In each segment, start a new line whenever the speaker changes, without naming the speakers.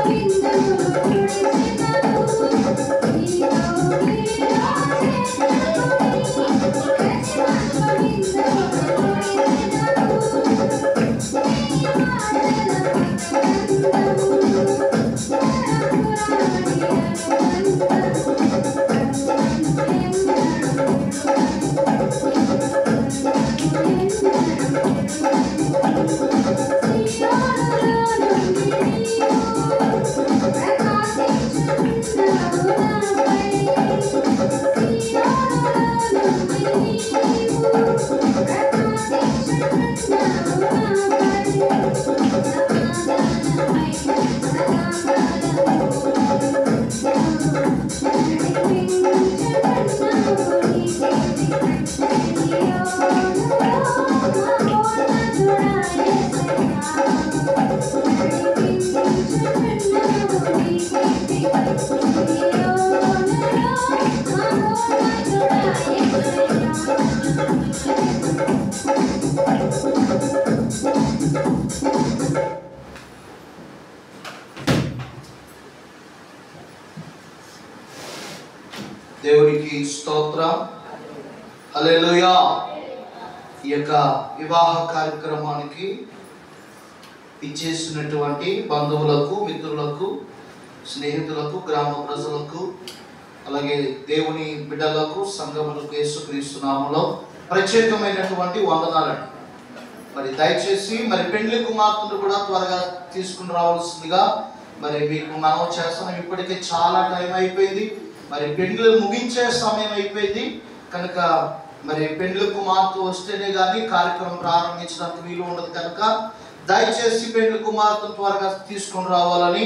Thank you. దేవునికి స్తోత్రం. హల్లెలూయా. ఈ యొక్క వివాహ కార్యక్రమానికి ఇచ్చేసినటువంటి బంధువులకు, మిత్రులకు, స్నేహితులకు, గ్రామ ప్రజలకు, అలాగే దేవుని బిడ్డలకు, సంఘములకు యేసుక్రీస్తు నామములో ప్రత్యేకమైనటువంటి వందనాలండి. మరి దయచేసి పెండ్లి కుమార్తెను కూడా త్వరగా తీసుకుని రావాల్సిందిగా మీకు మనం చేస్తున్నాం. ఇప్పటికే చాలా టైం అయిపోయింది, పెండ్లు ముగించే సమయం అయిపోయింది కనుక పెండ్లి కుమార్తె వస్తేనే కానీ కార్యక్రమం ప్రారంభించడానికి వీలు ఉండదు కనుక దయచేసి పెండ్లి కుమార్తెను త్వరగా తీసుకుని రావాలని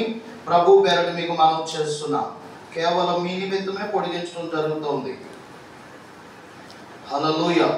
ప్రభు పేరట మీకు మనం చేస్తున్నాం. కేవలం మీ నిమిత్తమే పొడిగించడం జరుగుతుంది. హల్లెలూయా.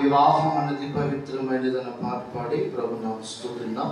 వివాహం అన్నది పవిత్రమైనదన్న పాట పాడి ప్రభునామమును స్తుతిద్దాం.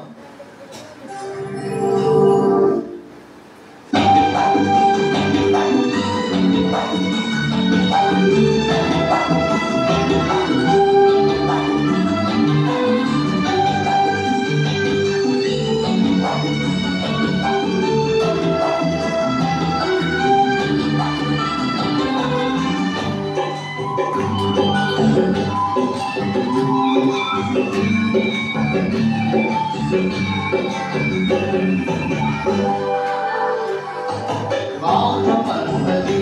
వివాహమన్నది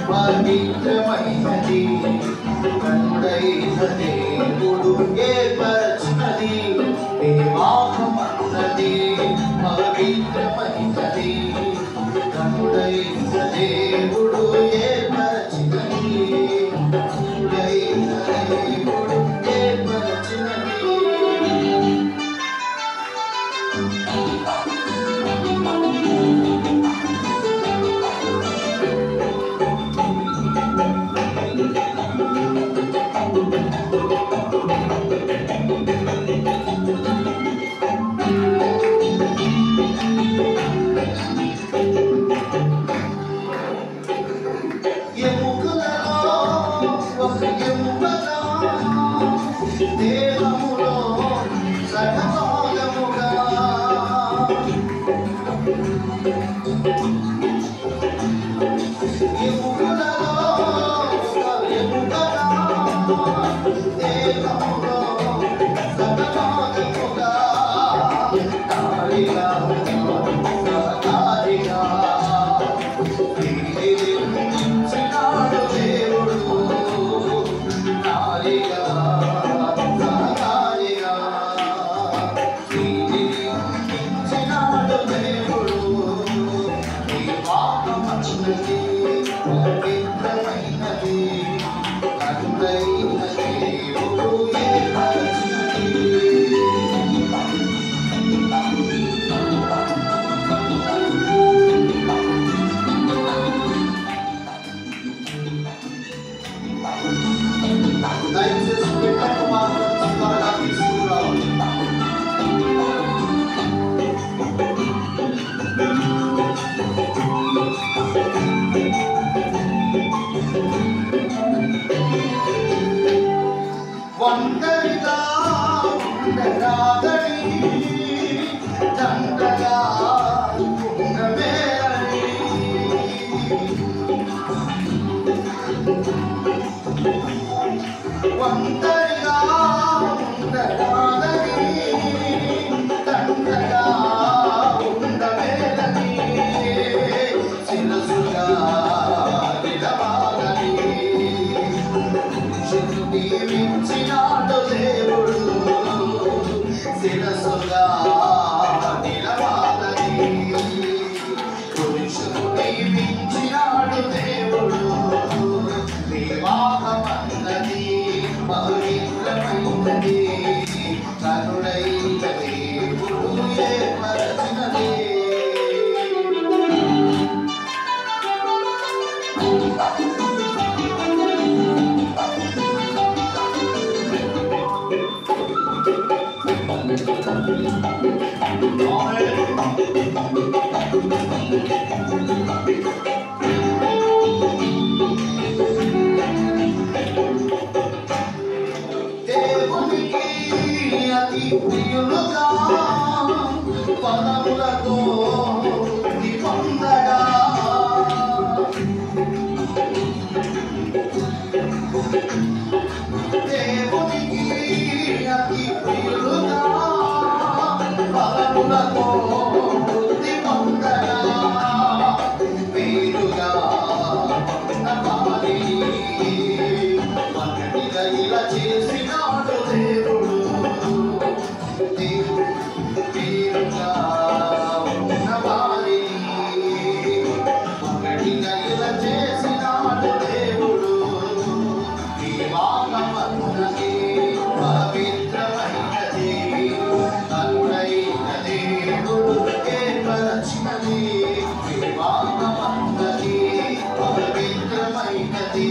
పవిత్రమైనది, కనుడైన దేవుడు ఏర్పరచినది. వివాహమన్నది పవిత్రమైనది, కనుడైన దేవుడు ఏర్పరచినది. కనుడైన దేవుడు ఏర్పరచినది. దేహములో సగభాగముగా దేహములో సగభాగముగా తాళిగా సహకారిగా నిర్మించినాడు దేవుడు. తాళిగా సహకారిగా నిర్మించినాడు దేవుడు. వివాహమన్నది దేవునికి అతి ప్రియులుగా పదములతో పొందగా దేవునికి అతి ప్రియులుగా పదములతో పొందగా పేరుగా ఉన్నవారి మనడిగా ఇలా చేసినాడు దేవుడు. పేరుగా ఉన్నవారి మనడిగా ఇలా చేసినాడు దేవుడు. ఈ వాక్యమన్నది పవిత్రమైనది, కరుణైన దేవుడు ఏర్పరచినది. ఈ వాక్యమన్నది పవిత్రమైనది,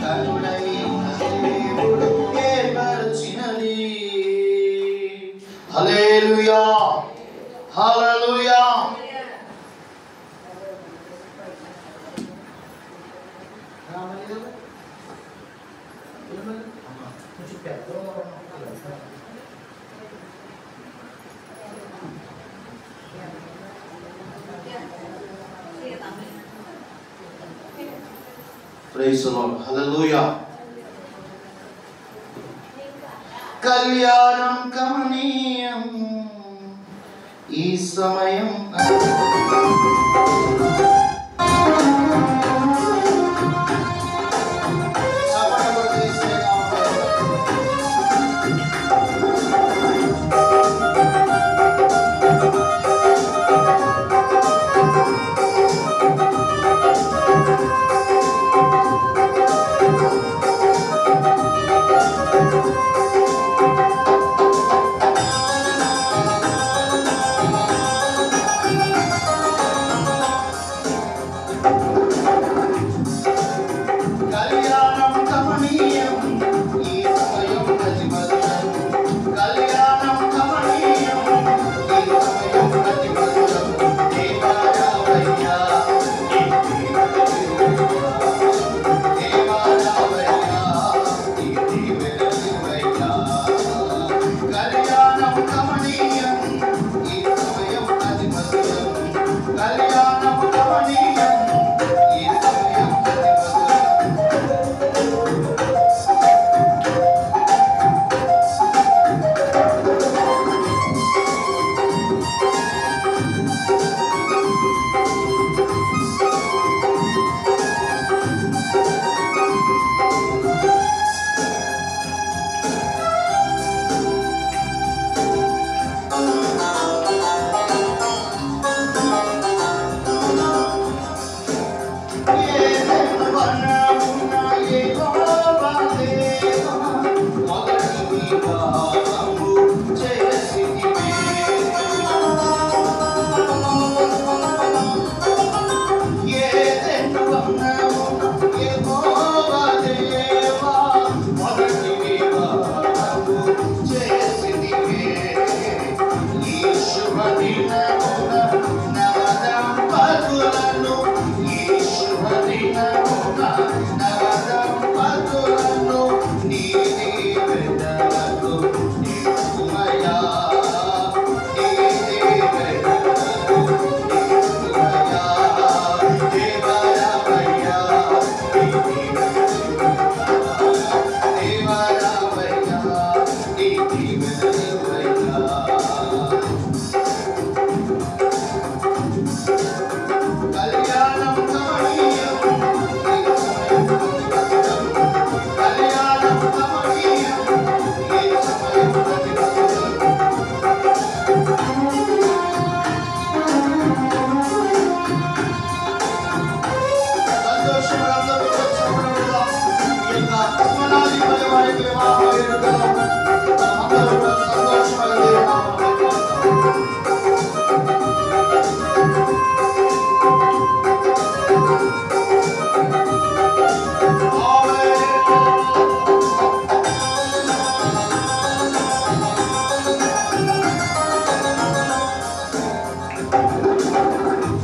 కరుణైన దేవుడు ఏర్పరచినది. హల్లెలూయా, హల్లెలూయా. Praise the Lord. Hallelujah. కళ్యాణం కమనీయం ఈ సమయం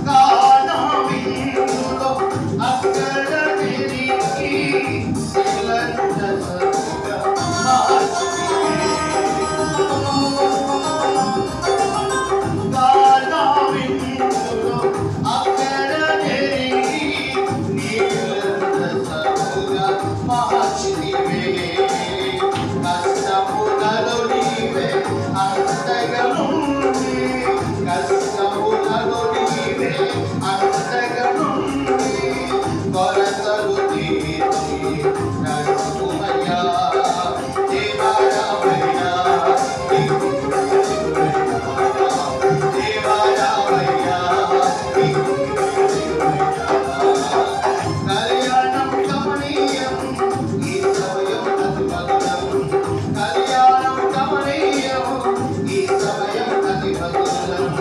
గానవిందులో అక్కడ నిలిచి ఇల్లంత సరుగా మార్చితివే. గానవిందులో అక్కడ నిలిచి ఇల్లంత సరుగా మార్చితివే. కష్టములలో నీవే అంతగా నుండి, కష్టములలో నీవే అంతగా నుండి కొరతలు తీర్చి నడుపుమయ్యా. దేవారామయ్యా దేవారామయ్యా కళ్యాణం కమనీయం ఈ సమయం అతి మధురం. కళ్యాణం కమనీయం ఈ సమయం అతి మధురం.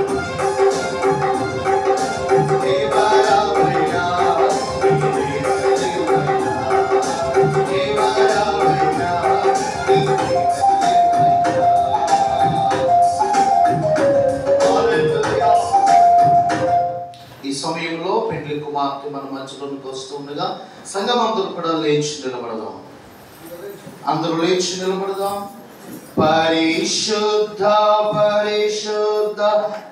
దేవారామయ్యా దేవారామయ్యా ఈ సమయంలో పెండ్లి కుమార్తె మన మధ్యలోకి వస్తుండగా సంఘం అందరూ కూడా లేచి నిలబడదాం. అందరూ లేచి నిలబడదాం. పరిశుద్ధ పరిశుద్ధ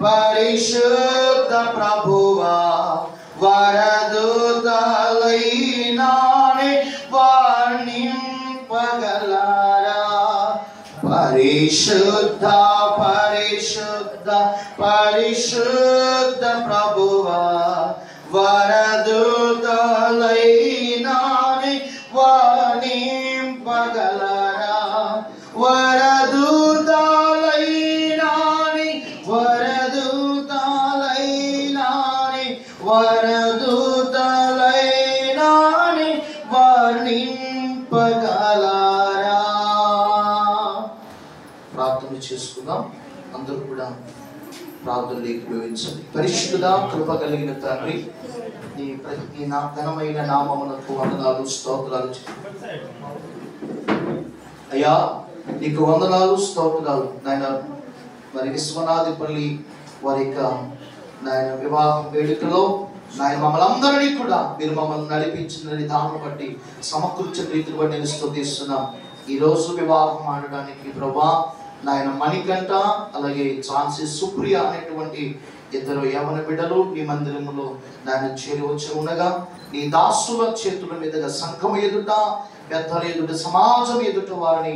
పరిశుద్ధ ప్రభువా వరదూతలైనానే వర్ణింపగలరా. పరిశుద్ధ పరిశుద్ధ పరిశుద్ధ ప్రభువా వరదూతలైనానే వర్ణింపగలరా. వరదూతలైనాని వరదూతలైనాని వరదూతలైనాని వర్ణింపగలరా. ప్రార్థన చేసుకుందాం. అందరూ కూడా ప్రార్థనలోకి ప్రవేశించండి. పరిశుద్ధుడా కృప కలిగిన తండ్రి, నీ ఘనమైన నామమునకు వందనాలు స్తోత్రాలు అయ్యా. నీకు వందనాలు స్తోత్రాలు నాయన. మరి విశ్వనాథపల్లి వారి యొక్క నాయన వివాహ వేడుకలో నాయన మమ్మల్ని అందరినీ కూడా మీరు మమ్మల్ని నడిపించిన విధానం బట్టి సమకూర్చిన రీతిని బట్టి నేను స్తుతిస్తున్నాం. ఈరోజు వివాహం ఆడడానికి ప్రభా నాయన మణికంఠ అలాగే ఝాన్సీ సుప్రియ అనేటువంటి ఇద్దరు యవన బిడ్డలు నీ మందిరములో నాయన చేరి వచ్చి ఉండగా నీ దాసుల చేతుల మీదుగా సంఘం ఎదుట పెద్దల ఎదుట సమాజం ఎదుట వారిని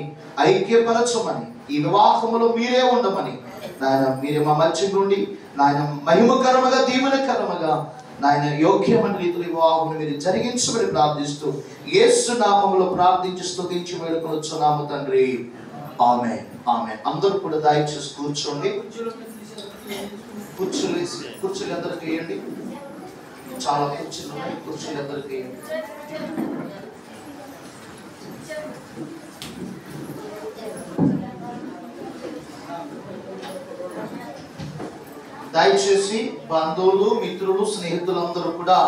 ఐక్యపరచమని ఈ వివాహములో మీరే ఉండమని నాయన మీరే మా మధ్య నుండి నాయన మహిమకరముగా దీవెనకరముగా నాయన యోగ్యమైన రీతిలో వివాహమును మీరు జరిగించమని ప్రార్థిస్తూ యేసు నామములో ప్రార్థించి స్తుతించి వేడుకొనుచున్నాము తండ్రి. ఆమేన్ ఆమేన్. అందరూ కూడా దయచేసి కూర్చోండి. కుర్చీలు అందరికి వేయండి. చాలా కుర్చీలు ఉన్నాయి. కుర్చీలు అందరికి వేయండి. దయచేసి బంధువులు మిత్రులు స్నేహితులందరూ కూడా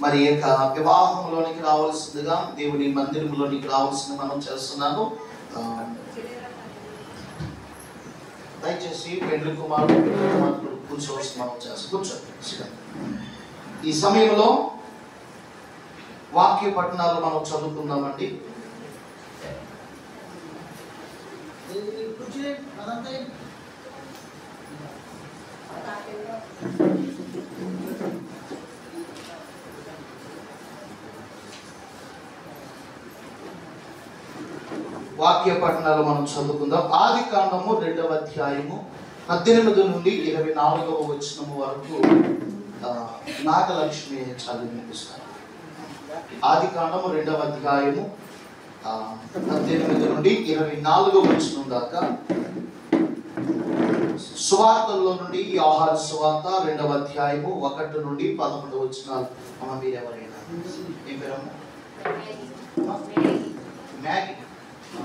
మరి యొక్క వివాహంలోనికి రావాల్సిందిగా దేవుని మందిరంలోనికి రావాల్సింది మనం చేస్తున్నాను. దయచేసి పెండ్లి కుమారుడు కూర్చోవలసింది మనం చేస్తాం. కూర్చోండి. ఈ సమయంలో వాక్య పట్టణాలు మనం చదువుకుందామండి. వాక్య పట్టణాలు మనం చదువుకుందాం. ఆది కాండము 2వ అధ్యాయము 18 నుండి 24వ వచనము వరకు నాగలక్ష్మి చదివి వినిపిస్తారు. ఆది కాండము 2వ అధ్యాయము 18 నుండి 24వ వచనం దాకా. సువార్తల్లో నుండి యోహాను సువార్త 2వ అధ్యాయము 1 నుండి 11 వచనాలు. అమ్మ మీరు ఎవరైనా ఏం పేరమ్మా? మ్యాగీ.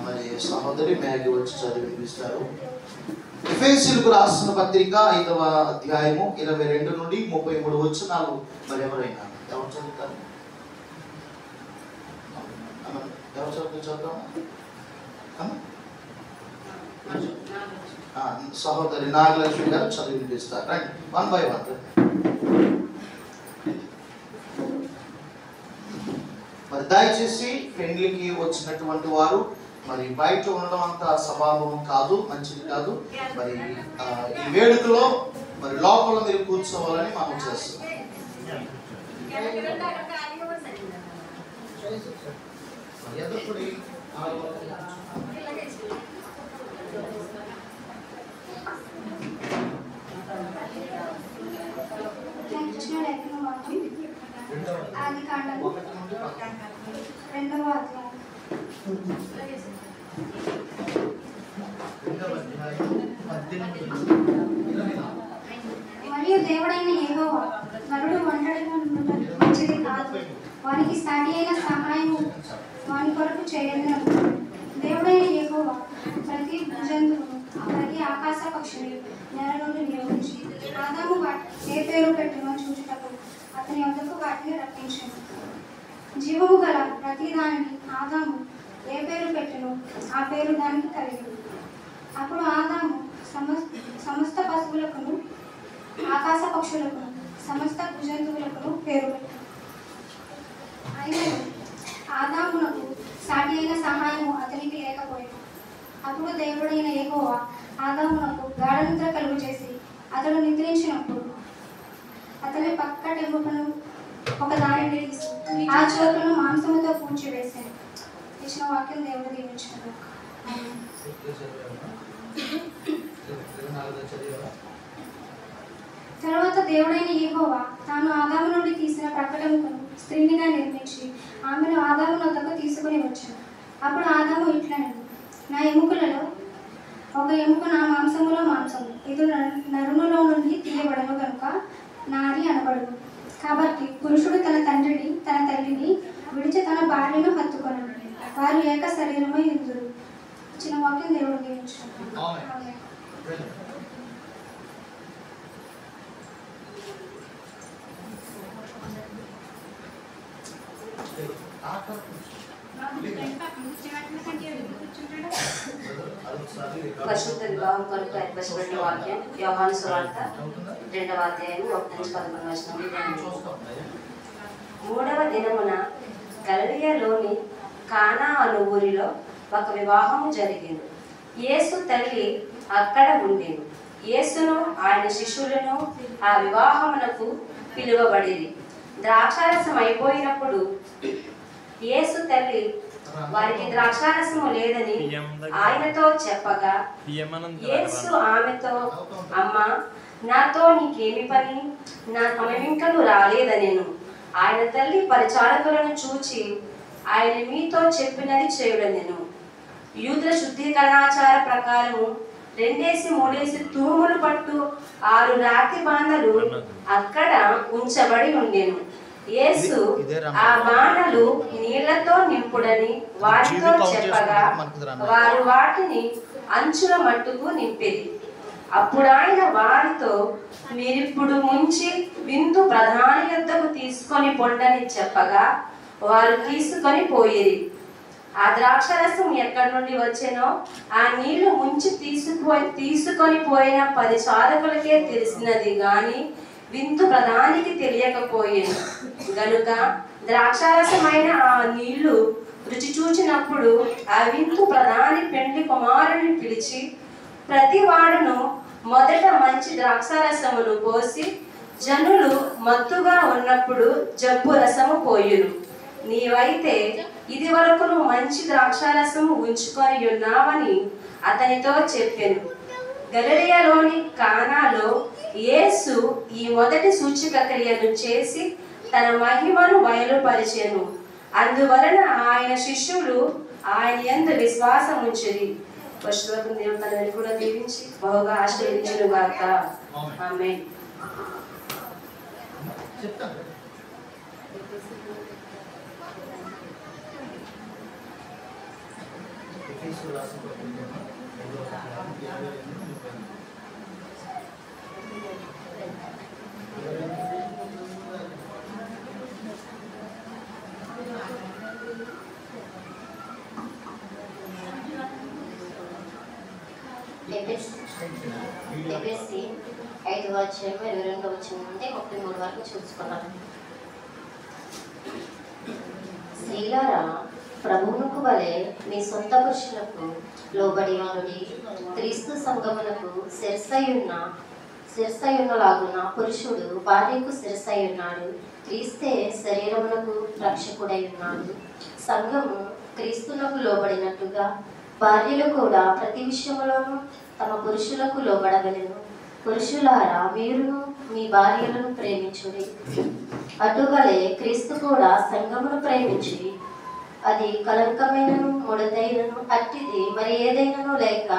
మరి సహోదరి మ్యాగీ వచ్చి చదివి వినిపిస్తారు. ఎఫెసీయులకు రాసిన పత్రిక 5వ అధ్యాయము 22 నుండి 33 వచనాలు. మరి ఎవరైనా ఎవరు చదువుతారు? ఎవరు చదువుతాం? సహోదరి నాగలక్ష్మి గారు చదివి వినిపిస్తారు. రండి, 1 by 1. దయచేసి పెండ్లికి వచ్చినటువంటి వారు మరి బయట ఉండడం అంత స్వభావం కాదు, మంచిది కాదు. మరి ఈ వేడుకలో మరి లోపల మీరు కూర్చోవాలని మనం చేస్తున్నాం.
ఆది కాండము 2వ అధ్యాయం. మరియు దేవుడైన యెహోవా నరుడు ఒంటరిగా ఉండటం మంచిది కాదు, వానికి సాటి అయిన సహాయము వాని కొరకు చేయని అన్నాడు. దేవుడైన యెహోవా ప్రతి జంతువును ప్రతి ఆకాశ పక్షిని నేల నుండి నియమించి ఆదాము ఏ పేరు పెట్టినో చూచుటకు అతని వద్దకు వాటిని రప్పించాడు. జీవము గల ప్రతి దానిని ఆదాము ఏ పేరు పెట్టినో ఆ పేరు దానికి కలిగింది. అప్పుడు ఆదాము సమస్త పశువులకును ఆకాశ పక్షులకును సమస్త భుజంతువులకును పేరు పెట్టాడు. అయినా ఆదామునకు సాటి అయిన సహాయము అతనికి లేకపోయింది. అప్పుడు దేవుడైన యెహోవా ఆదామునకు గాఢ నిద్ర కలుగు చేసి అతడు నిద్రించినప్పుడు అతని పక్కటెముకను ఒక దానిని తీసి ఆ చోటును మాంసముతో పూడ్చివేశాడు. ఇచ్చిన వాక్యం దేవుడు దీవించాడు. తర్వాత దేవుడైన యెహోవా తాను ఆదాము నుండి తీసిన ప్రక్కటెముకను స్త్రీనిగా నిర్మించి ఆమెను ఆదాము వద్దకు తీసుకుని వచ్చాడు. అప్పుడు ఆదాము ఇట్లనెను, నా ఎముకలలో ఒక ఎముక నా మాంసములో మాంసము, ఇది నరునిలో నుండి తీయబడను కనుక నారి అనబడును. కాబట్టి పురుషుడు తన తండ్రిని తన తల్లిని విడిచి తన భార్యను హత్తుకొను, వారు ఏక శరీరమై ఉందురు. చిన్న వాక్యం దేవుడు దీవించాడు.
పరిశుద్ధ వివాహం కొరకు ఏర్పరచబడిన వాక్యం యోహాను సువార్త 2వ అధ్యాయం 1-11. 3వ దినమున గలిలయలోని కానా అను ఊరిలో ఒక వివాహము జరిగింది. యేసు తల్లి అక్కడ ఉండెను. యేసును ఆయన శిష్యులను ఆ వివాహమునకు పిలువబడిరి. ద్రాక్షారసం అయిపోయినప్పుడు యేసు తల్లి వారికి ద్రాక్షారసము లేదని ఆయనతో చెప్పగా యేసు ఆమెతో, అమ్మా, నాతో నీకేమి పని? నా సమయమింకను రాలేదనెను. ఆయన తల్లి పరిచారకులను చూచి ఆయన మీతో చెప్పినది చేయుడనెను. యూదుల శుద్ధీకరణాచార ప్రకారము 2-3 తూములు పట్టు 6 రాతి బాణలు అక్కడ ఉంచబడి ఉండెను. యేసు ఆ బాణలు నీళ్లతో నింపుడని వారితో చెప్పగా వారు వాటిని అంచుల మట్టుకు నింపిరి. అప్పుడు ఆయన వారితో, మీరిప్పుడు ముంచి విందు ప్రధాని యొద్దకు తీసుకొని పొండని చెప్పగా వారు తీసుకొని పోయిరి. ఆ ద్రాక్షరసం ఎక్కడి నుండి వచ్చేనో ఆ నీళ్లు ముంచి తీసుకొని పోయిన 10 సాధకులకే తెలిసినది గాని విందు ప్రధానికి తెలియకపోయేది. గనుక ద్రాక్షారసమైన ఆ నీళ్లు రుచి చూచినప్పుడు ఆ విందు ప్రధాని పెండ్లి కుమారుని పిలిచి, ప్రతి వాడును మొదట మంచి ద్రాక్షారసమును పోసి జనులు మత్తుగా ఉన్నప్పుడు జబ్బు రసము పోయును. నీవైతే ఇది వరకు నువ్వు మంచి ద్రాక్షారసము ఉంచుకొని ఉన్నావని అతనితో చెప్పెను. గలిలయలోని కానాలో యేసు ఈ మొదటి సూచక క్రియను చేసి తన మహిమను బయలుపరిచెను. అందువలన ఆయన శిష్యులు ఆయన యందు విశ్వాసం ఉంచిరి. పశువులకు దేవుడు తనని కూడా దీవించి బహుగా ఆశీర్వదించును గాక. ఆమేన్.
ఎఫెసీ 5వ అధ్యాయం 22వ వచనం నుండి 33 వరకు చూసుకున్నాం.
స్త్రీలారా ప్రభువునకు వలె మీ సొంత పురుషులకు లోబడి ఉండుడి. క్రీస్తు సంఘమునకు శిరస్సయున్నలాగున పురుషుడు భార్యకు శిరస్సై ఉన్నాడు. క్రీస్తే శరీరమునకు రక్షకుడై ఉన్నాడు. సంఘము క్రీస్తునకు లోబడినట్టుగా భార్యలు కూడా ప్రతి విషయములోనూ తమ పురుషులకు లోబడవలెను. పురుషులారా మీరును మీ భార్యలను ప్రేమించుడి. అటువలే క్రీస్తు కూడా సంఘమును ప్రేమించి అది కలంకమైనను ముడతైనను అట్టిది మరి ఏదైనాను లేక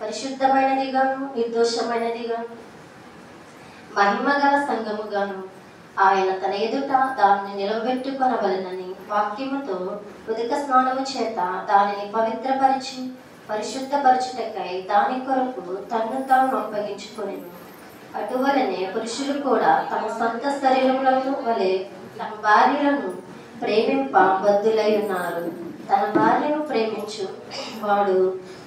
పరిశుద్ధమైనదిగాను నిర్దోషమైనదిగాను మహిమగల సంఘముగాను ఆయన తన ఎదుట దానిని నిలబెట్టుకొనవలెనని వాక్యముతో ఉదక స్నానము చేత దానిని పవిత్రపరిచి పరిశుద్ధపరచుటకై దాని కొరకు తన్ను తాను అప్పగించుకొనెను. అటువలనే పురుషులు కూడా తమ సొంత శరీరములను వలె తమ భార్యలను ప్రేమింప బద్ధులై ఉన్నారు. తన భార్యను ప్రేమించు వాడు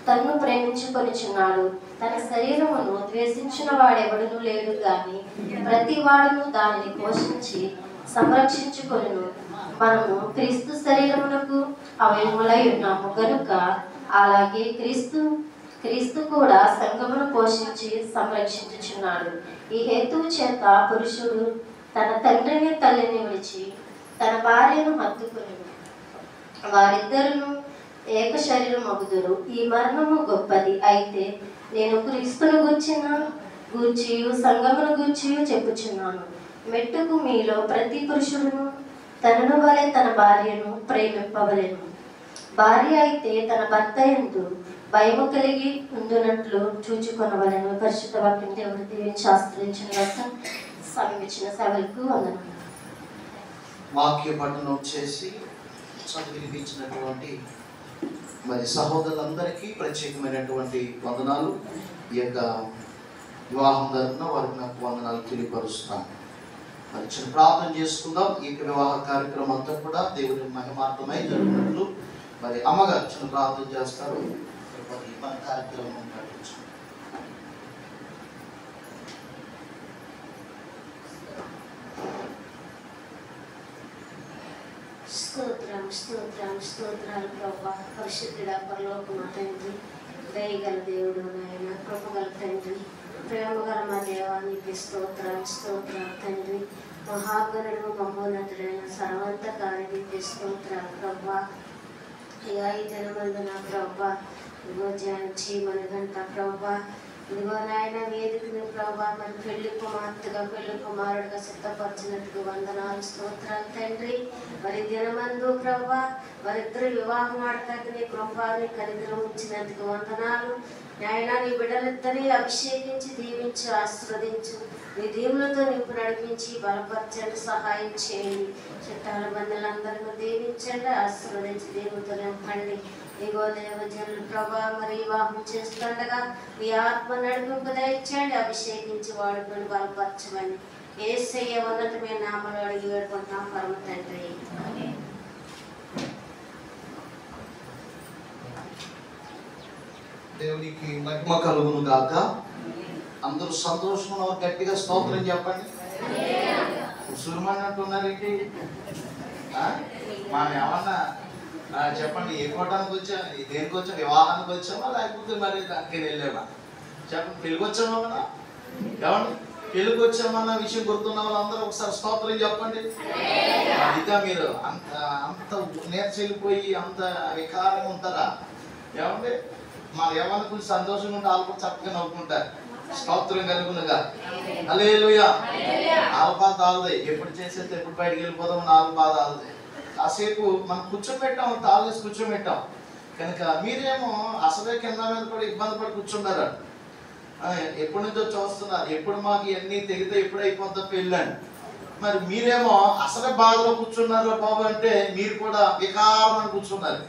తన్ను ప్రేమించుకొనిచున్నాడు. తన శరీరమును ద్వేషించిన వాడెవడును లేడు గాని ప్రతి వాడును దానిని పోషించి సంరక్షించుకొనును. మనము క్రీస్తు శరీరమునకు అవయములై ఉన్నాము గనుక అలాగే క్రీస్తు కూడా సంఘమును పోషించి సంరక్షించుచున్నాడు. ఈ హేతువు చేత పురుషుడు తన తండ్రిని తల్లిని విడిచి తన భార్యను హత్తుకుని వారిద్దరును ఏక శరీరం అగుదురు. ఈ మరణము గొప్పది. అయితే నేను క్రీస్తును గూర్చియు సంఘమును గూర్చియు చెప్పుచున్నాను. మెట్టుకు మీలో ప్రతి పురుషుడును తనను వలె తన భార్యను ప్రేమింపవలెను. భార్య అయితే తన భర్త యందు భయము కలిగి ఉండునట్లు చూచుకొనవలెను. పరిశుద్ధ వాక్యం దేవుడు దీవించి ఆశ్రయించిన సమయం ఇచ్చిన సేవలకు వందనాలు.
వాక్య పఠనం చేసి చదివినిపించినటువంటి మరి సహోదరులందరికీ ప్రత్యేకమైనటువంటి వందనాలు. ఈ యొక్క వివాహం తరపున వారికి నాకు వందనాలు తెలియపరుస్తున్నాను. మరి చిన్న ప్రార్థన చేసుకుందాం. ఈ వివాహ కార్యక్రమం అంతా కూడా దేవుని మహిమార్థమై జరిగినట్లు మరి అమ్మగారు చిన్న ప్రార్థన చేస్తారు. మన కార్యక్రమం నడిపించారు.
స్తోత్రాలు ప్రభా. పరిశుద్ధుడా పరలోకమా తండ్రి, దయగల దేవుడు నాయన, కృపగల తండ్రి, ప్రేమగల మా దేవా నీకు స్తోత్రాలు తండ్రి. మహాగణుడు మహోన్నతుడైన సర్వంతకారి నీకు స్తోత్రాలు ప్రభా. ఇక ఈ దినమందున ప్రభా ఇదిగో ధ్యానించి మన గంట ప్రభా ఇదిగో నాయన వేదికని ప్రభా మరి పెళ్లి కుమార్తెగా పెళ్లి కుమారుడిగా సిద్ధపరిచినట్టుగా వందనాలు స్తోత్రాలు తండ్రి. మరి దినమందు ప్రభా వారిద్దరు వివాహం ఆడతాకి నీ కృపాన్ని కనికరం ఇచ్చినందుకు వందనాలు నాయన. నీ బిడ్డలిద్దరిని అభిషేకించి దీవించి ఆశీర్వదించు. నీ దీవులతో నింపు నడిపించి బలపరచండి, సహాయం చేయండి. చుట్టాల బంధువులందరినీ దీవించండి, ఆశీర్వదించి దేవులతో నింపండి. ఇగో దేవజనులు ప్రభా మరి వివాహం చేస్తుండగా మీ ఆత్మ నడిపింపు దయచేయండి, అభిషేకించి వాడుకొని బలపరచమని యేసయ్య ఉన్నతమైన నామములో అడిగి వేడుకుంటున్నాం పరమ తండ్రి.
దేవునికి మహిమ కలుగును గాక. అందరూ సంతోషంలో గట్టిగా స్తోత్రం చెప్పండి. సురమన్నట్టున్నారేంటి? మనం ఏమన్నా చెప్పండి, ఏ కోటానికి వచ్చా, దేనికి వచ్చా, వివాహానికి వచ్చామా లేకపోతే మరి దానికి వెళ్ళామా? చెప్పండి, పెళ్ళికి వచ్చామా కదా? ఏమండి, పెళ్ళికి వచ్చామన్న విషయం గుర్తున్న వాళ్ళందరూ ఒకసారి స్తోత్రం చెప్పండి. ఇంకా మీరు అంత నేర్చెల్లిపోయి అంత వికారంగా ఉంటారా? ఏమండి, మన ఏమన్నా కొంచెం సంతోషంగా ఉంటే వాళ్ళు కూడా చక్కగా నవ్వుకుంటారు. స్తోత్రం కలుగునుగా. హల్లెలూయా. నాలుగు బాధ ఆలుతాయి. ఎప్పుడు చేసేస్తే ఎప్పుడు బయటికి వెళ్ళిపోదాం, నాలుగు బాధ ఆలుతాయి. కాసేపు మనం కూర్చోబెట్టాం, తాళేసి కూర్చోబెట్టాం కనుక మీరేమో అసలే కింద మీద కూడా ఇబ్బంది పడి కూర్చున్నారు. ఎప్పటి నుంచో చూస్తున్నారు, ఎప్పుడు మాకు ఇవన్నీ తెగితే ఎప్పుడు అయిపోతా పెళ్ళండి. మరి మీరేమో అసలే బాధలో కూర్చున్నారు బాబు అంటే మీరు కూడా వికారమని కూర్చున్నారు.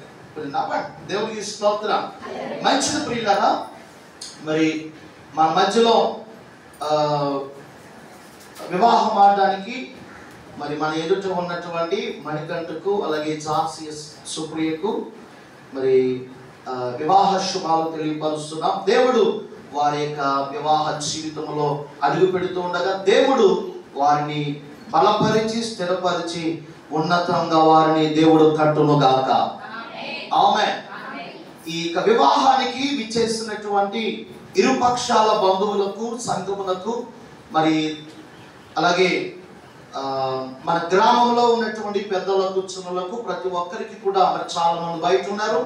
దేవుడికి స్తోత్రం. మంచిది ప్రియులారా. మరి మన మధ్యలో వివాహం ఆడడానికి మరి మన ఎదుట ఉన్నటువంటి మణికంఠకు అలాగే జార్సియస్ సుప్రియకు మరి వివాహ శుభాలు తెలియపరుస్తున్నాం. దేవుడు వారి యొక్క వివాహ జీవితంలో అడుగు పెడుతూ ఉండగా దేవుడు వారిని బలపరిచి స్థిరపరిచి ఉన్నతంగా వారిని దేవుడు కట్టునుగాక. ఆమేన్. ఈ వివాహానికి విచ్చేసినటువంటి ఇరుపక్షాల బంధువులకు, సంఘములకు, మరి అలాగే మన గ్రామంలో ఉన్నటువంటి పెద్దలకు, చిన్నలకు, ప్రతి ఒక్కరికి కూడా మరి చాలా మంది బయట ఉన్నారు.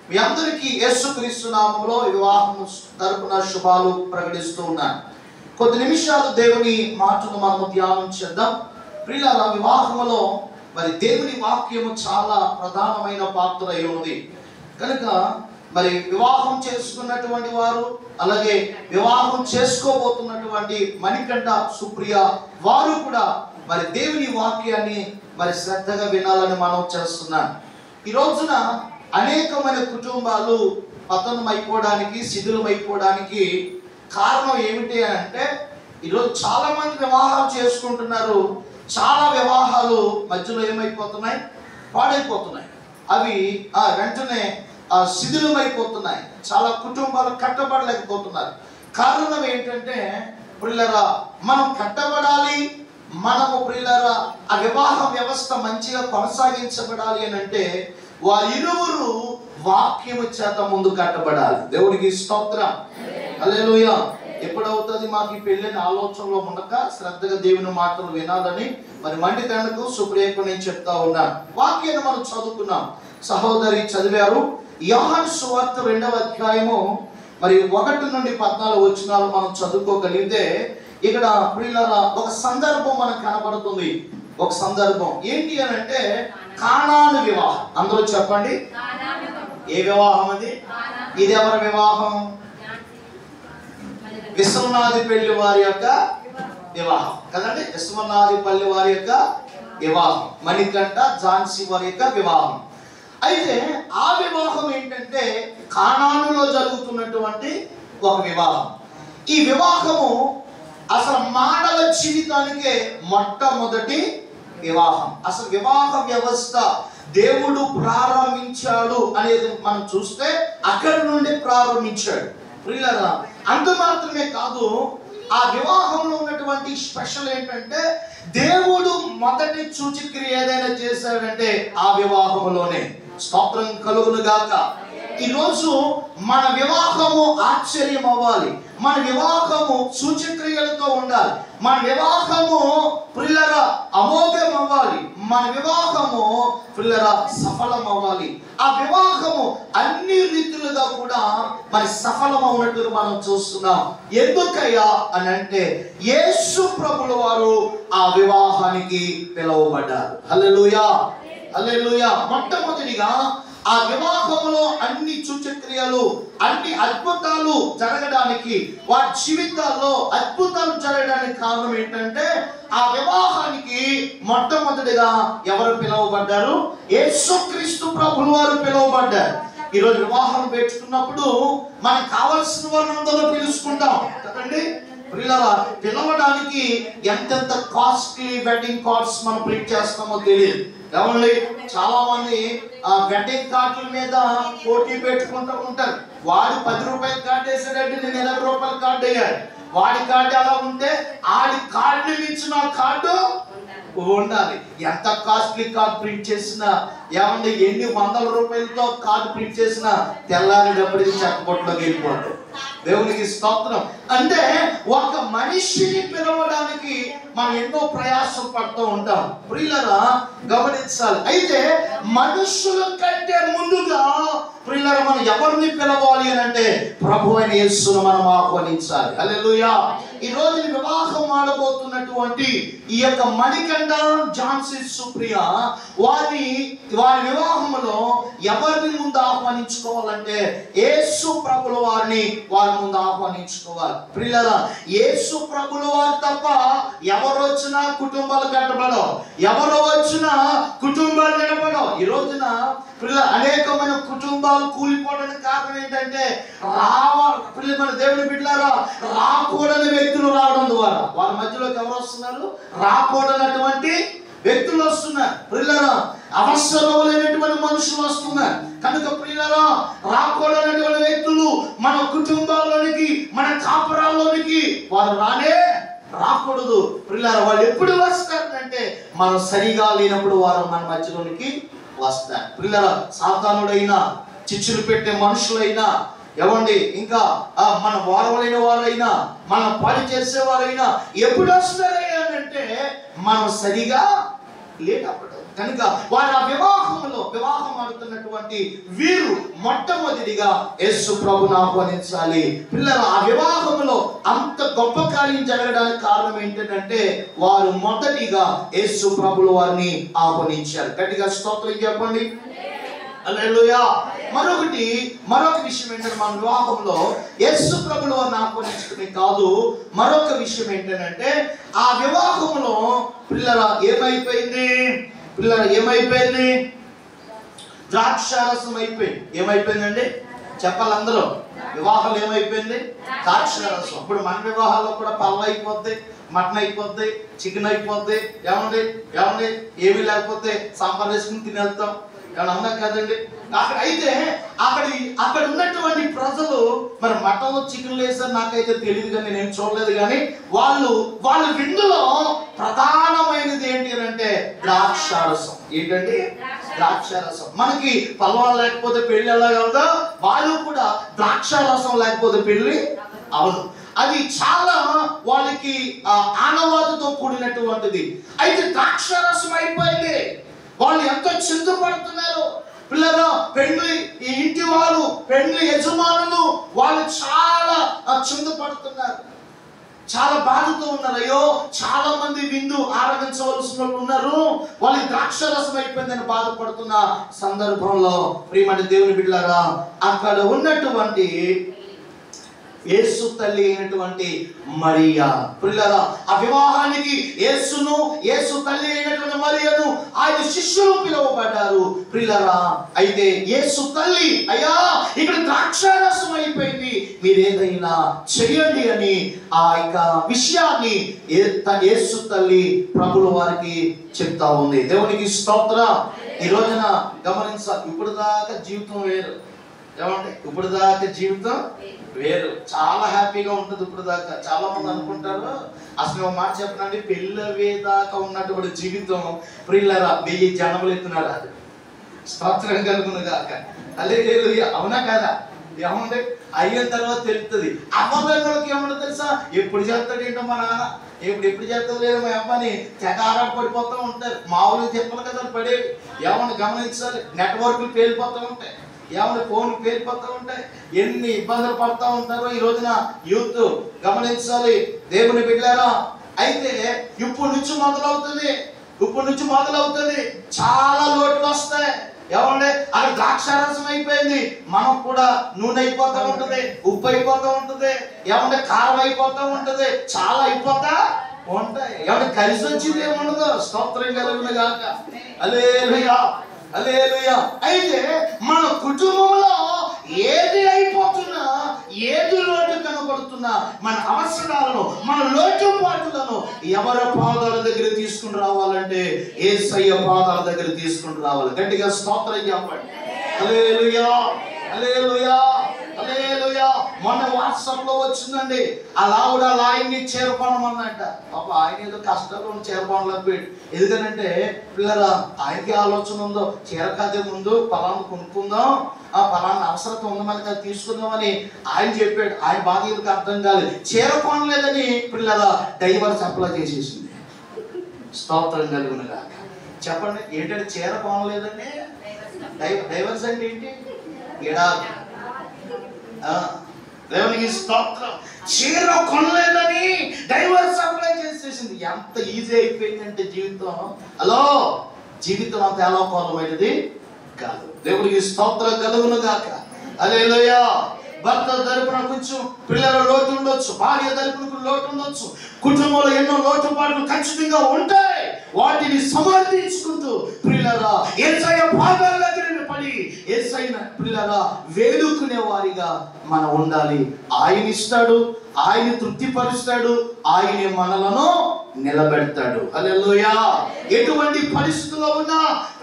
మీ అందరికీ యేసుక్రీస్తు నామములో వివాహం తరపున శుభాలు ప్రకటిస్తూ ఉన్నాను. కొద్ది నిమిషాలు దేవుని మాటను మనము ధ్యానం చేద్దాం. ప్రియులారా, వివాహములో మరి దేవుని వాక్యము చాలా ప్రధానమైన పాత్ర అయి ఉంది. కనుక మరి వివాహం చేసుకున్నటువంటి వారు, అలాగే వివాహం చేసుకోబోతున్నటువంటి మణికంఠ, సుప్రియ వారు కూడా మరి దేవుని వాక్యాన్ని మరి శ్రద్ధగా వినాలని మనం చేస్తున్నాం. ఈ రోజున అనేకమైన కుటుంబాలు పతనం అయిపోవడానికి, శిథిలం అయిపోవడానికి కారణం ఏమిటి అంటే, ఈరోజు చాలా మంది వివాహాలు చేసుకుంటున్నారు. చాలా వివాహాలు మధ్యలో ఏమైపోతున్నాయి, పాడైపోతున్నాయి. అవి వెంటనే శిథిలమైపోతున్నాయి. చాలా కుటుంబాలు కట్టబడలేకపోతున్నారు. కారణం ఏంటంటే, ప్రియులారా, మనం కట్టబడాలి, మనము ప్రియులారా ఆ వివాహ వ్యవస్థ మంచిగా కొనసాగించబడాలి అని అంటే వారిరువురు వాక్యము చేత ముందు కట్టబడాలి. దేవుడికి స్తోత్రం. హల్లెలూయా. ఎప్పుడవుతుంది మాకు ఈ పెళ్ళిన ఆలోచనలో ఉండక శ్రద్ధగా దేవుని మాటలు వినాలని మరి మణికంఠకు, సుప్రియకు నేను చెప్తా ఉన్నాను. వాక్యాన్ని మనం చదువుకున్నాం. సహోదరి చదివారు. యోహాను సువార్త 2వ అధ్యాయము మరి 1 నుండి 14 వచనాలు మనం చదువుకోగలిగితే ఇక్కడ ప్రియులారా ఒక సందర్భం మనకు కనబడుతుంది. ఒక సందర్భం ఏంటి అని అంటే కానాను వివాహం. అందరూ చెప్పండి, ఏ వివాహం అది? ఇది ఎవరి వివాహం? విశ్వనాథిపల్లి వారి యొక్క వివాహం కదండి. విశ్వనాథిపల్లి వారి యొక్క వివాహం, మణికంఠ, ఝాన్సీ వారి యొక్క వివాహం. అయితే ఆ వివాహం ఏంటంటే కానానులో జరుగుతున్నటువంటి ఒక వివాహం. ఈ వివాహము అసలు మానవ జీవితానికే మొట్టమొదటి వివాహం. అసలు వివాహ వ్యవస్థ దేవుడు ప్రారంభించాడు అనేది మనం చూస్తే అక్కడి నుండి ప్రారంభించాడు. ప్రియులారా, అంత మాత్రమే కాదు, ఆ వివాహంలో ఉన్నటువంటి స్పెషల్ ఏంటంటే దేవుడు మొదటి సూచక్రియ ఏదైనా చేశాడంటే ఆ వివాహంలోనే. స్తోత్రం కలుగును గాక. ఈరోజు మన వివాహము ఆశ్చర్యం అవ్వాలి, మన వివాహము సూచక్రియలతో ఉండాలి, మన వివాహము ప్రియులారా అమోఘం అవ్వాలి, మన వివాహము ప్రియులారా సఫలం అవ్వాలి. ఆ వివాహము అన్ని రీతులుగా కూడా మరి సఫలం అవునట్టు మనం చూస్తున్నాం. ఎందుకయ్యా అని అంటే యేసు ప్రభుల వారు ఆ వివాహానికి పిలువబడ్డారు. హల్లెలూయా, హల్లెలూయా. మొట్టమొదటిగా ఆ వివాహంలో అన్ని సూచక్రియలు, అన్ని అద్భుతాలు జరగడానికి, వారి జీవితాల్లో అద్భుతాలు జరగడానికి కారణం ఏంటంటే ఆ వివాహానికి మొట్టమొదటిగా ఎవరు పిలువబడ్డారు? యేసుక్రీస్తు ప్రభువు వారు పిలువబడ్డారు. ఈరోజు వివాహం పెట్టుకున్నప్పుడు మనకు కావలసిన వాళ్ళందరూ పిలుచుకుంటాం కదండి. ప్రియులారా, పిలవడానికి ఎంతెంత కాస్ట్లీ వెడ్డింగ్ కార్డ్స్ మనం ప్రింట్ చేస్తామో తెలియదు. ఏమండి, చాలా మంది వెడ్డింగ్ కార్డుల మీద పోటీ పెట్టుకుంటూ ఉంటారు. వాడు 10 రూపాయల కార్డు వేసాడంటే నేను 20 రూపాయల కార్డు వేయాలి. వాడి కార్డు అలా ఉంటే ఆడి కార్డు ఇచ్చిన కార్డు ఉండాలి. ఎంత కాస్ట్లీ కార్డు ప్రింట్ చేసినా, ఏమంటే ఎన్ని 100 రూపాయలతో కార్డు ప్రింట్ చేసినా తెల్లారేటప్పటికి చెక్కబొట్టులోకి వెళ్ళిపోతుంది. దేవునికి స్తోత్రం. అంటే ఒక మనిషిని పిలవడానికి మనం ఎన్నో ప్రయాసం పడుతూ ఉంటాం. ప్రియులారా గమనించాలి. అయితే మనుషుల కంటే ముందుగా ప్రియులారా మనం ఎవరిని పిలవాలి అని అంటే ప్రభు అయిన యేసును మనం ఆహ్వానించాలి. హల్లెలూయా. ఈ రోజు వివాహం ఆడబోతున్నటువంటి ఈ యొక్క మణికంఠ, ఝాన్సీ, సుప్రియ వారి వివాహంలో ఎవరిని ముందు ఆహ్వానించుకోవాలంటే యేసు ప్రభుల వారిని వారి ముందు ఆహ్వానించుకోవాలి. ప్రియులారా, యేసు ప్రభుల వారు తప్ప ఎవరు వచ్చినా కుటుంబాలు కట్టబడవు, ఎవరు వచ్చినా కుటుంబాలు నిలబడవు. ఈ రోజున అనేకమైన కుటుంబాలు కూలిపోవడానికి కారణం ఏంటంటే మన దేవుని బిడ్డలారా రాకూడని వ్యక్తులు రావడం ద్వారా వాళ్ళ మధ్యలోకి ఎవరు వస్తున్నారు? రాకూడనటువంటి వ్యక్తులు వస్తున్నారు. ప్రియులారా, అవసరం లేనటువంటి మనుషులు వస్తున్నారు. కనుక ప్రియులారా, రాకూడనటువంటి వ్యక్తులు మన కుటుంబాల్లోనికి, మన కాపురాల్లోనికి వారు రాకూడదు. ప్రియులారా, వాళ్ళు ఎప్పుడు వస్తారంటే మనం సరిగా లేనప్పుడు వారు మన మధ్యలోనికి వస్తారు. పిల్లల సాతానుడైనా, చిచ్చులు పెట్టే మనుషులైనా, ఏమండి ఇంకా మన వారవలైన వారైనా, మన పని చేసేవారైనా ఎప్పుడు వస్తారయ్యా అంటే మనం సరిగా లేనప్పుడు. కనుక వారు ఆ వివాహం ఆడుతున్నటువంటి వీరు మొట్టమొదటిగా యేసు ప్రభుని ఆహ్వానించాలి. పిల్లలు ఆ వివాహంలో అంత గొప్ప కార్యం జరగడానికి కారణం ఏంటంటే వారు మొదటిగా యేసు ప్రభుల వారిని ఆహ్వానించారు. గట్టిగా స్తోత్రం చెప్పండి. హల్లెలూయా. మరొక విషయం ఏంటంటే మన వివాహంలో యేసు ప్రభుల వారిని ఆహ్వానించడమే కాదు, మరొక విషయం ఏంటంటే ఆ వివాహంలో పిల్లల ఏమైపోయింది? ద్రాక్షారసం అయిపోయింది. ఏమైపోయిందండి చెప్పాలి అందరూ? వివాహాలు ఏమైపోయింది? ద్రాక్షారసం. ఇప్పుడు మన వివాహాల్లో కూడా పళ్ళు అయిపోద్ది, మటన్ అయిపోద్ది, చికెన్ అయిపోద్ది. ఏమండి ఏమీ లేకపోతే సాంబార్ వేసుకుని తినేస్తాం. ఏమన్నా అన్నా కదండి. అక్కడ ఉన్నటువంటి ప్రజలు మరి మటన్ చికెన్ వేసారు, నాకైతే తెలియదు కానీ నేనేం చూడలేదు. కానీ వాళ్ళు విందులో ప్రధానమైనది ఏంటి అంటే ద్రాక్షారసం. ఏంటండి? ద్రాక్షారసం. మనకి పల్వాలు లేకపోతే పెళ్లి ఎలా కదా, వాళ్ళు కూడా ద్రాక్షారసం లేకపోతే పెళ్లి అవదు. అది చాలా వాళ్ళకి ఆనవాదుతో కూడినటువంటిది. అయితే ద్రాక్షారసం అయిపోయింది. వాళ్ళు ఎంతో చింతపడుతున్నారు. పిల్లలు పెండ్లి ఇంటి వారు, పెండ్లి యజమానులు వాళ్ళు చాలా చింతపడుతున్నారు, చాలా బాధతో ఉన్నారు. అయ్యో చాలా మంది విందు ఆరగించవలసిన వాళ్ళు ఉన్నారు, వాళ్ళకి ద్రాక్షరసం అయిపోయిందని బాధపడుతున్న సందర్భంలో ప్రియమైన దేవుని బిడ్డలారా, అక్కడ ఉన్నటువంటి యేసు తల్లి అయినటువంటి మరియా, పిల్లరా ఆ వివాహానికి యేసు తల్లి అయినటువంటి మరియను ఆయన శిష్యులు పిలువబడ్డారు. పిల్లరా అయితే యేసు తల్లి, అయ్యా ఇక్కడ ద్రాక్షారసం అయిపోయింది, మీరేదైనా చెయ్యండి అని ఆ యొక్క విషయాన్ని యేసు తల్లి ప్రభుల వారికి చెప్తా ఉంది. దేవునికి స్తోత్రం. ఈ రోజున గమనించాలి, ఇప్పుడు దాకా జీవితం వేరు. ఏమంటే ఇప్పుడు దాకా జీవితం వేరు, చాలా హ్యాపీగా ఉంటుంది. ఇప్పుడు దాకా చాలా మంది అనుకుంటారు, అసలు ఒక మాట చెప్పనండి, పెళ్ళి దాకా ఉన్నటువంటి జీవితం ప్రియులరా 1000 జనములు ఎత్తున్నాడు. అది స్తోత్రం కలుగును గాక. హల్లెలూయా. అవునా కదా? ఏమంటే అయిన తర్వాత తెలుస్తుంది. అమ్మకి ఏమన్నా తెలుసా, ఎప్పుడు చేస్తాడు ఏంటో మా నాన్న, ఎప్పుడు చేస్తాడు లేదు మా అమ్మని తెగారా పడిపోతూ ఉంటారు. మామూలుగా చెప్పాలి కదా పడేవి. ఏమన్నా గమనించాలి, నెట్వర్క్లు పేలిపోతూ ఉంటాయి, ఏమన్నా ఫోన్లు పేలిపోతూ ఉంటాయి, ఎన్ని ఇబ్బందులు పడుతూ ఉంటారో ఈ రోజున యూత్. గమనించాలి దేవుని బిడ్డలారా. అయితే ఇప్పుడు నుంచి మొదలవుతుంది చాలా లోట్లు వస్తాయి. ఏమంటే అక్కడ ద్రాక్షారసం అయిపోయింది, మనం కూడా నూనె అయిపోతూ ఉంటుంది, ఉప్పు అయిపోతూ ఉంటుంది, ఏమంటే కారం అయిపోతూ ఉంటుంది, చాలా అయిపోతా ఉంటాయి. ఏమంటే కలిసి వచ్చింది ఏముండదు. స్తోత్రం కలుగును గాక. హల్లెలూయా. హల్లెలూయా. అయితే మన కుటుంబంలో ఏది అయిపోతున్నా, ఏది లోటు కనబడుతున్నా, మన అవసరాలను, మన లోటుపాట్లను ఎవరి పాదాల దగ్గర తీసుకుని రావాలంటే యేసయ్య పాదాల దగ్గర తీసుకుని రావాలి. గట్టిగా స్తోత్రం చెప్పండి. హల్లెలూయా. హల్లెలూయా. హల్లెలూయా. మొన్న వాట్సాప్ లో వచ్చిందండి, అలా కూడా ఆయన్ని చేరుకోనమన్నట. పాప ఆయన ఏదో కష్టాలు చేరుకోనలేకపోయాడు. ఎందుకనంటే పిల్లల ఆయనకి ఆలోచన ఉందో, చేరకాదే ముందు పలానా కొనుక్కుందాం, ఆ పలానా అవసరం ఉంది మనకి, అది తీసుకుందాం అని ఆయన చెప్పాడు. ఆయన బాధ ఎందుకు అర్థం కాలేదు, చేరుకోనలేదని పిల్లల డైవర్స్ అప్లై చేసేసింది. స్తోత్రం కలుగును గాక. చెప్పండి ఏంటంటే చేరుకోనలేదండి, డైవర్స్ అంటే ఏంటి? ఎడారి. దేవునికి స్తోత్రం. చీర కొనలేదని డైవర్స్ అప్లై చేసేసింది. ఎంత ఈజీ అయిపోయిందంటే జీవితం. హలో, జీవితం అంత ఎలాకోలమైనది కాదు. దేవునికి స్తోత్రం కలుగును గాక. హల్లెలూయా. భర్త తరపున కొంచెం పిల్లల లోటు ఉండొచ్చు, భార్య తరపున లోటు ఉండొచ్చు, కుటుంబంలో ఎన్నో లోటుపాట్లు ఖచ్చితంగా ఉంటాయి. వాటిని సమర్థించుకుంటూ పిల్లరా యేసయ్య పాదాల దగ్గర పడి యేసయ్యన పిల్లరా వేడుకునే వారిగా మనం ఉండాలి. ఆయన ఇస్తాడు, ఆయన తృప్తిపరుస్తాడు, ఆయనే మనలను నిలబెడతాడు. హల్లెలూయా. ఎటువంటి పరిస్థితుల్లో ఉన్నా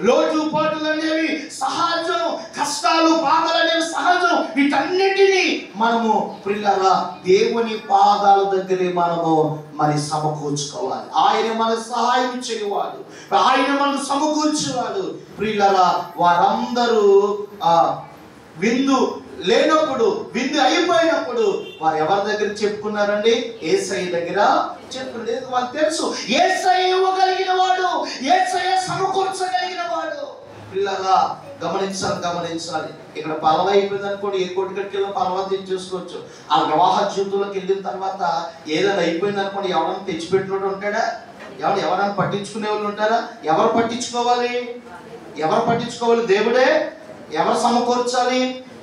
లోటుపాట్లు అనేవి సహజం, కష్టం కష్టాలు బాధలు అనేవి సహజం. వీటన్నిటినీ మనము ప్రియులారా దేవుని పాదాల దగ్గరే మనము మరి సమకూర్చుకోవాలి. ఆయన మనకు సహాయం చేయవాడు, ఆయన మనకు సమకూర్చేవాడు. ప్రియులారా వారందరూ విందు లేనప్పుడు, విందు అయిపోయినప్పుడు వారు ఎవరి దగ్గర చెప్పుకున్నారండి? యేసయ్య దగ్గర చెప్పుకోలేదు. వాళ్ళకి తెలుసు యేసయ్య ఇవ్వగలిగిన వాడు, యేసయ్య సమకూర్చగలిగిన వాడు. పిల్లగా గమనించాలి. ఇక్కడ పలవ అయిపోయింది అనుకోండి, ఏ కొట్టుకట్టుకెళ్ళిన పలవ తెచ్చేసుకోవచ్చు. ఆ వివాహ జీవితంలోకి వెళ్ళిన తర్వాత ఏదైనా అయిపోయింది అనుకోండి, ఎవరైనా తెచ్చిపెట్టినోడు ఉంటాడా? ఎవరైనా పట్టించుకునే వాళ్ళు ఉంటారా? ఎవరు పట్టించుకోవాలి? దేవుడే. ఎవరు సమకూర్చాలి?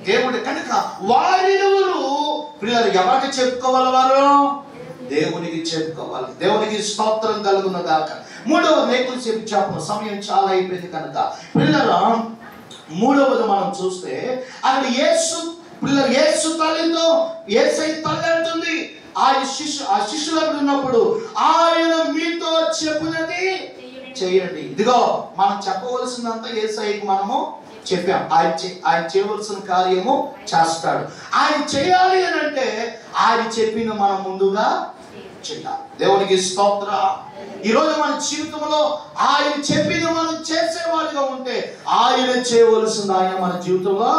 దేవుడు. కనుక వారిరువురు పిల్లలు ఎవరికి చెప్పుకోవాలి? వారు దేవునికి చెప్పుకోవాలి. దేవునికి స్తోత్రం కలుగును గాక. మూడవ నేకులు చెప్పు, సమయం చాలా అయిపోయింది కనుక పిల్లలు మూడవది మనం చూస్తే అక్కడ యేసు తల్లితో యేసయ్య తల్లి అంటుంది, ఆ శిష్యులకు ఉన్నప్పుడు ఆయన మీతో చెప్పినది చేయండి. ఇదిగో మనం చెప్పవలసిందంతా యేసయ్యకి మనము చెప్పాం. ఆయన చేయవలసిన కార్యము చేస్తాడు. ఆయన చేయాలి అని అంటే ఆయన చెప్పిన మనం ముందుగా చేయాలి. దేవునికి స్తోత్ర. ఈరోజు మన జీవితంలో ఆయన చెప్పింది మనం చేసేవాడిగా ఉంటే ఆయన చేయవలసింది ఆయన మన జీవితంలో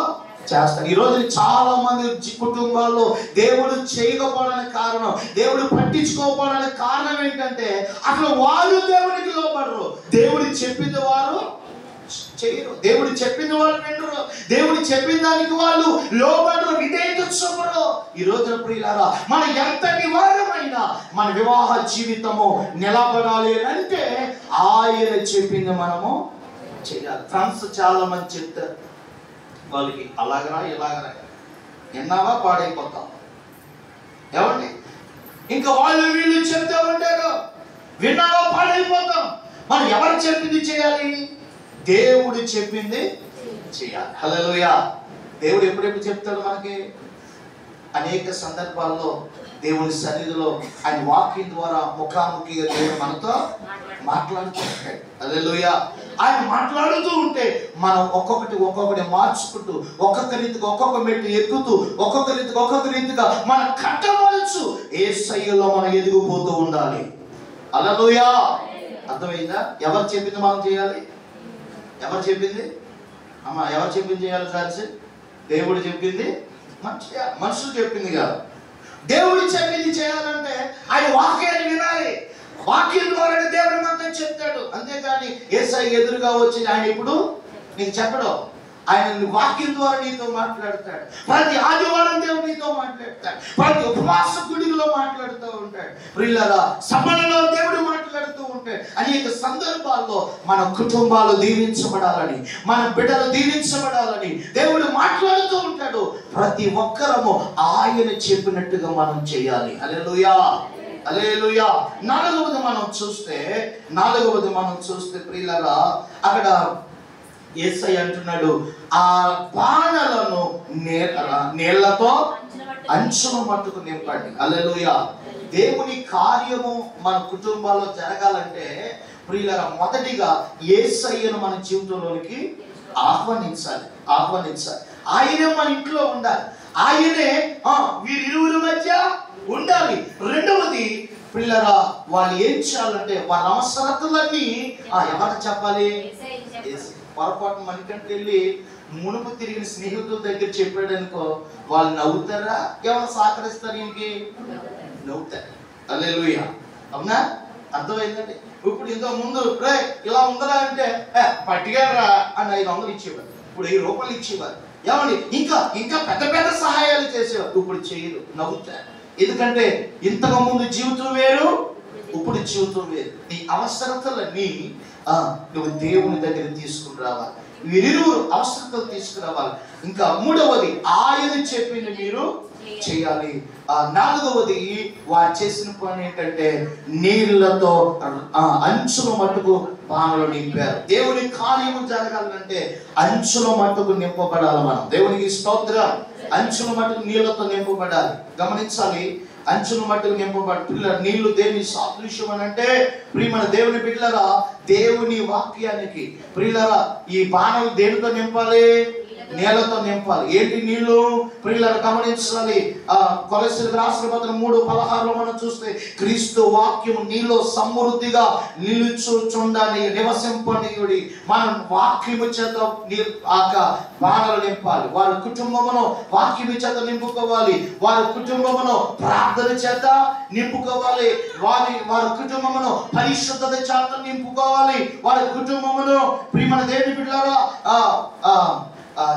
చేస్తాడు. ఈరోజు చాలా మంది కుటుంబాల్లో దేవుడు చేయకపోవడానికి కారణం, దేవుడు పట్టించుకోకపోవడానికి కారణం ఏంటంటే అసలు వారు దేవునికి లోపడరు. దేవుడు చెప్పింది వారు చేయరు, దేవుడు చెప్పింది వాళ్ళు వినరు, దేవుడు చెప్పిన దానికి వాళ్ళు లోబడరు, విధేయత చూపరు. ఈ రోజున ప్రియులారా మన ఎంతటి వారమైనా మన వివాహ జీవితము నిలబడాలి అంటే ఆయన చెప్పింది మనము చేయాలి. ఫ్రెండ్స్ చాలా మంది చెప్తారు, వాళ్ళకి అలాగరా ఇలాగరా విన్నావా పాడైపోతాం. ఏమండి ఇంకా వీళ్ళు చెప్తే ఉంటారు, విన్నావా పాడైపోతాం. మనం ఎవరు చెప్పింది చేయాలి? దేవుడు చెప్పింది చేయాలి. హల్లెలూయా. దేవుడు ఎప్పుడెప్పుడు చెప్తాడు మనకి? అనేక సందర్భాల్లో దేవుని సన్నిధిలో ఆయన వాక్యం ద్వారా ముఖాముఖిగా దేవుడు మనతో మాట్లాడుతూ ఉంటాడు. హల్లెలూయా. ఆయన మాట్లాడుతూ ఉంటే మనం ఒక్కొక్కటి మార్చుకుంటూ ఒక్కొక్క మెట్టు ఎక్కుతూ ఒక్కొక్క రీతిగా మన కట్టవలసు యేసయ్యలో మనం ఎదిగిపోతూ ఉండాలి. హల్లెలూయా. అర్థమైందా? ఎవరు చెప్పింది మనం చేయాలి? ఎవరు చెప్పింది? ఎవరు చెప్పింది చేయాలి? సార్ దేవుడు చెప్పింది మనుషులు చెప్పింది కాదు. దేవుడు చెప్పింది చేయాలంటే ఆయన వాక్యాన్ని వినాలి. వాక్యం ద్వారా దేవుడు మనతో చెప్తాడు. అంతేకాని యేసయ్య ఎదురుగా వచ్చి ఆయన ఇప్పుడు నీకు చెప్పడం, ఆయన వాక్యం ద్వారా నీతో మాట్లాడతాడు. ప్రతి ఆదివారం దేవుడు నీతో మాట్లాడతాడు, ప్రతి ఉపవాస గుడిలో మాట్లాడుతూ ఉంటాడు. ప్రియులారా సభలలో దేవుడు మాట్లాడుతూ ఉంటాడు. అనేక సందర్భాల్లో మన కుటుంబాలు దీవించబడాలని, మన బిడ్డలు దీవించబడాలని దేవుడు మాట్లాడుతూ ఉంటాడు. ప్రతి ఒక్కరము ఆయన చెప్పినట్టుగా మనం చేయాలి. హల్లెలూయా, హల్లెలూయా. నాలుగవది మనం చూస్తే ప్రియులారా అక్కడ యేసయ్య అంటున్నాడు, ఆ బాణలను నీళ్లతో అంచుల మట్టుకు నింపండి. హల్లెలూయా. దేవుని కార్యము మన కుటుంబాల్లో జరగాలంటే ప్రియులారా మొదటిగా యేసయ్యను మన జీవితంలోనికి ఆహ్వానించాలి. ఆయనే మన ఇంట్లో ఉండాలి. ఆయనే వీరిరువురి మధ్య ఉండాలి. రెండవది పిల్లరా వాళ్ళు ఏం చేయాలంటే వాళ్ళ అవసరతలన్నీ ఎవరికి చెప్పాలి? పొరపాటు మనకంటే వెళ్ళి మునుపు తిరిగిన స్నేహితుల దగ్గర చెప్పాడు అనుకో, వాళ్ళు నవ్వుతారా? ఎవరు సహకరిస్తారు? ఇంకే నవ్వుతారు. హల్లెలూయా. అవునా? అర్థమైందండి. ఇప్పుడు ఇంత ముందు ఇలా ఉందరా అంటే పట్టిగారా అని 500 ఇచ్చేవారు, ఇప్పుడు 1000 రూపాయలు ఇచ్చేవారు. ఏమండి ఇంకా పెద్ద సహాయాలు చేసేవారు. ఇప్పుడు చేయరు, నవ్వుతారు. ఎందుకంటే ఇంతకు ముందు జీవితం వేరు, ఇప్పుడు జీవితం వేరు. నీ అవసరతలన్నీ నువ్వు దేవుని దగ్గర తీసుకుని రావాలి. వీరిరువురు అవసరతలు తీసుకురావాలి. ఇంకా మూడవది ఆయన చెప్పింది మీరు చేయాలి. నాలుగవది వారు చేసిన పని ఏంటంటే నీళ్లతో అంచుల మట్టుకు బాణలు నింపారు. దేవుని కార్యము జరగాలంటే అంచుల మట్టుకు నింపబడాలి. మనం దేవునికి స్తోత్రం. అంచుల మట్టుకు నీళ్లతో నింపబడాలి. గమనించాలి, అంచుల మట్టుకు నింపబడి పిల్లలు నీళ్లు దేని సాదృశ్యం అని అంటే ప్రియమైన దేవుని బిడ్డలారా దేవుని వాక్యానికి ప్రియులారా ఈ బాణలు దేనితో నింపాలి? నీళ్లతో నింపాలి. ఏంటి నీళ్లు? ప్రియులను గమనించాలి. కొలస్సీలకు రాసిన పత్రిక 3:16 మనం చూస్తే క్రీస్తు వాక్యం నీలో సమృద్ధిగా నిలుచుచుండాలి, నివసింపనీయుడి. మనం వాక్యము చేత వానలు నింపాలి. వారి కుటుంబమును వాక్యము చేత నింపుకోవాలి. వారి కుటుంబమును ప్రార్థన చేత నింపుకోవాలి. వారి కుటుంబమును పరిశుద్ధత చేత నింపుకోవాలి. వారి కుటుంబమును ప్రియమైన దేవుని బిడ్డలారా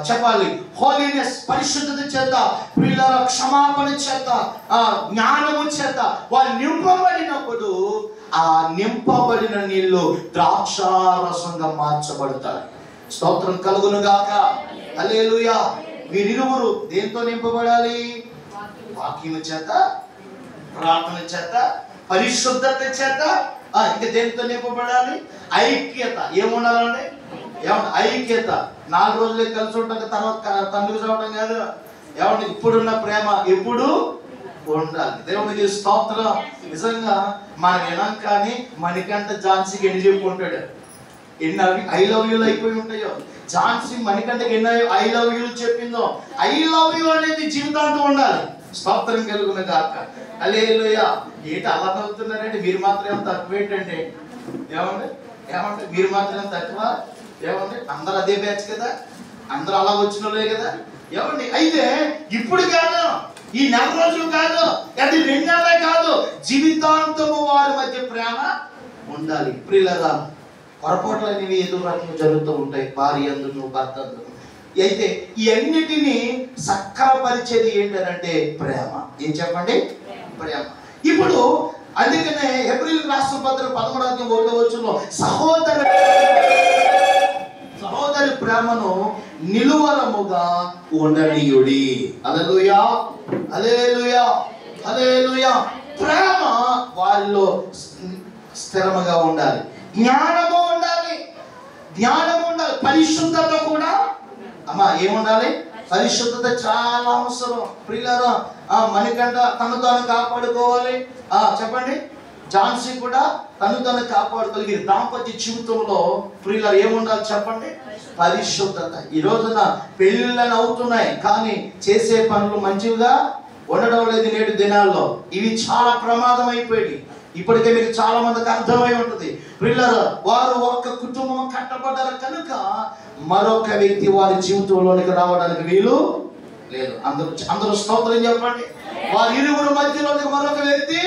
చెప్పాలి, హోలీనెస్, పరిశుద్ధత చేత, ప్రియులారా క్షమాపణ చేత, జ్ఞానము చేత వారు నింపబడినప్పుడు ఆ నింపబడిన నీళ్లు ద్రాక్షారసంగా మార్చబడతాయి. స్తోత్రం కలుగును గాక. హల్లెలూయా. వీరిరువురు దేంతో నింపబడాలి? వాక్యము చేత, ప్రార్థన చేత, పరిశుద్ధత చేత. ఇంకా దేంతో నింపబడాలి? ఐక్యత. ఏముండాలండి? ఐక్యత. 4 రోజులే కలిసి ఉంటాక తర్వాత తండ్రికి రావడం కాదు. ఏమంటే ఇప్పుడున్న ప్రేమ ఎప్పుడు ఉండాలి. దేవునికి స్తోత్రం. నిజంగా మనం వినాం, కానీ మణికంఠ ఝాన్సీకి ఎన్ని చెప్పుకుంటాడు, ఎన్ని ఐ లవ్ యూలు అయిపోయి ఉంటాయో. ఝాన్సీ మణికంఠకి ఎన్ని ఐ లవ్ యూలు చెప్పిందో. ఐ లవ్ యూ అనేది జీవితాంతం ఉండాలి. స్తోత్రం కలుగును గాక. హల్లెలూయా. ఏంటి అలా నవ్వుతున్నారంటే? మీరు మాత్రం తక్కువ ఏంటండి? ఏమంటే మీరు మాత్రం తక్కువ? ఏమండి అందరూ అదే బ్యాచ్ కదా, అందరూ అలా వచ్చిన వాళ్ళే కదా. ఏమండి అయితే ఇప్పుడు కాదు, ఈ 4 రోజులు కాదు, అది 2 నెలలే కాదు, జీవితాంతము వారి మధ్య ప్రేమ ఉండాలి. ప్రియులారా, పొరపాట్లు అనేవి ఏదో రకంగా జరుగుతూ ఉంటాయి, భార్య అందును భర్త అందును. అయితే ఈ అన్నిటినీ సక్కరపరిచేది ఏంటంటే ప్రేమ. ఏం చెప్పండి? ప్రేమ. ఇప్పుడు అందుకనే హెబ్రీయులకు రాసిన పత్రిక 13:1 సహోదరి ప్రేమను నిలువరముగా ఉండనీయుడి. హల్లెలూయా, హల్లెలూయా, హల్లెలూయా. ప్రేమ వారిలో స్థిరముగా ఉండాలి. జ్ఞానము ఉండాలి, జ్ఞానము ఉండాలి. పరిశుద్ధత కూడా ఏముండాలి? పరిశుద్ధత చాలా అవసరం. ప్రియులారా, మణికంఠ తను తాను కాపాడుకోవాలి. చెప్పండి. ఝాన్సీ కూడా తను తాను కాపాడుకోవాలి. దాంపత్య జీవితంలో ప్రియులారా ఏముండాలి చెప్పండి? పరిశుద్ధత. ఈ రోజున పెళ్ళిళ్ళని అవుతున్నాయి, కానీ చేసే పనులు మంచిగా ఉండడం లేదు. నేటి దినాల్లో ఇవి చాలా ప్రమాదం అయిపోయి ఇప్పటికే మీకు చాలా మందికి అర్థమై ఉంటుంది. ప్రియులారా, వారు ఒక్క కుటుంబం కట్టబడ్డారు కనుక మరొక వ్యక్తి వారి జీవితంలోనికి రావడానికి వీలు లేదు. అందరూ స్తోత్రం చెప్పండి. వారి ఇరువురు మధ్యలోనికి మరొక వ్యక్తి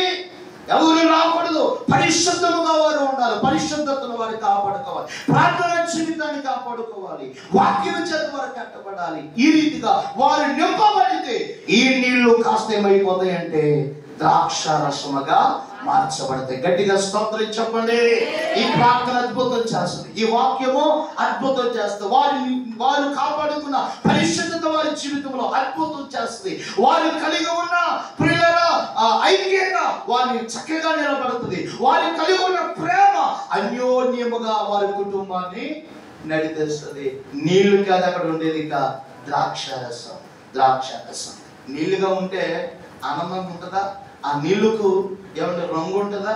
ఎవరు రాకూడదు. పరిశుద్ధముగా వారు ఉండాలి. పరిశుద్ధతను వారు కాపాడుకోవాలి. ప్రార్థన జీవితాన్ని కాపాడుకోవాలి. వాక్యం చేత వారు కట్టబడాలి. ఈ రీతిగా వారు నింపబడితే ఈ నీళ్లు కాస్త ఏమైపోతాయంటే ద్రాక్షారసముగా మార్చబడతాయి. గట్టిగా స్తోత్రం చెప్పండి. ఈ ప్రార్థన అద్భుతం చేస్తుంది. ఈ వాక్యము అద్భుతం చేస్తుంది. వారు కాపాడుకున్న పరిశుద్ధత వారి జీవితంలో అద్భుతం చేస్తుంది. వారు కలిగి ఉన్న ప్రియులారా ఐక్యత వారిని చక్కగా నిలబడుతుంది. వారు కలిగి ఉన్న ప్రేమ అన్యోన్యముగా వారి కుటుంబాన్ని నడిపిస్తుంది. నీళ్లు కాదు అక్కడ ఉండేది, ఇక ద్రాక్షారసం. ద్రాక్షారసం నీళ్లుగా ఉంటే ఆనందంగా ఉంటుందా? ఆ నీళ్లకు ఏమంటే రంగు ఉంటుందా?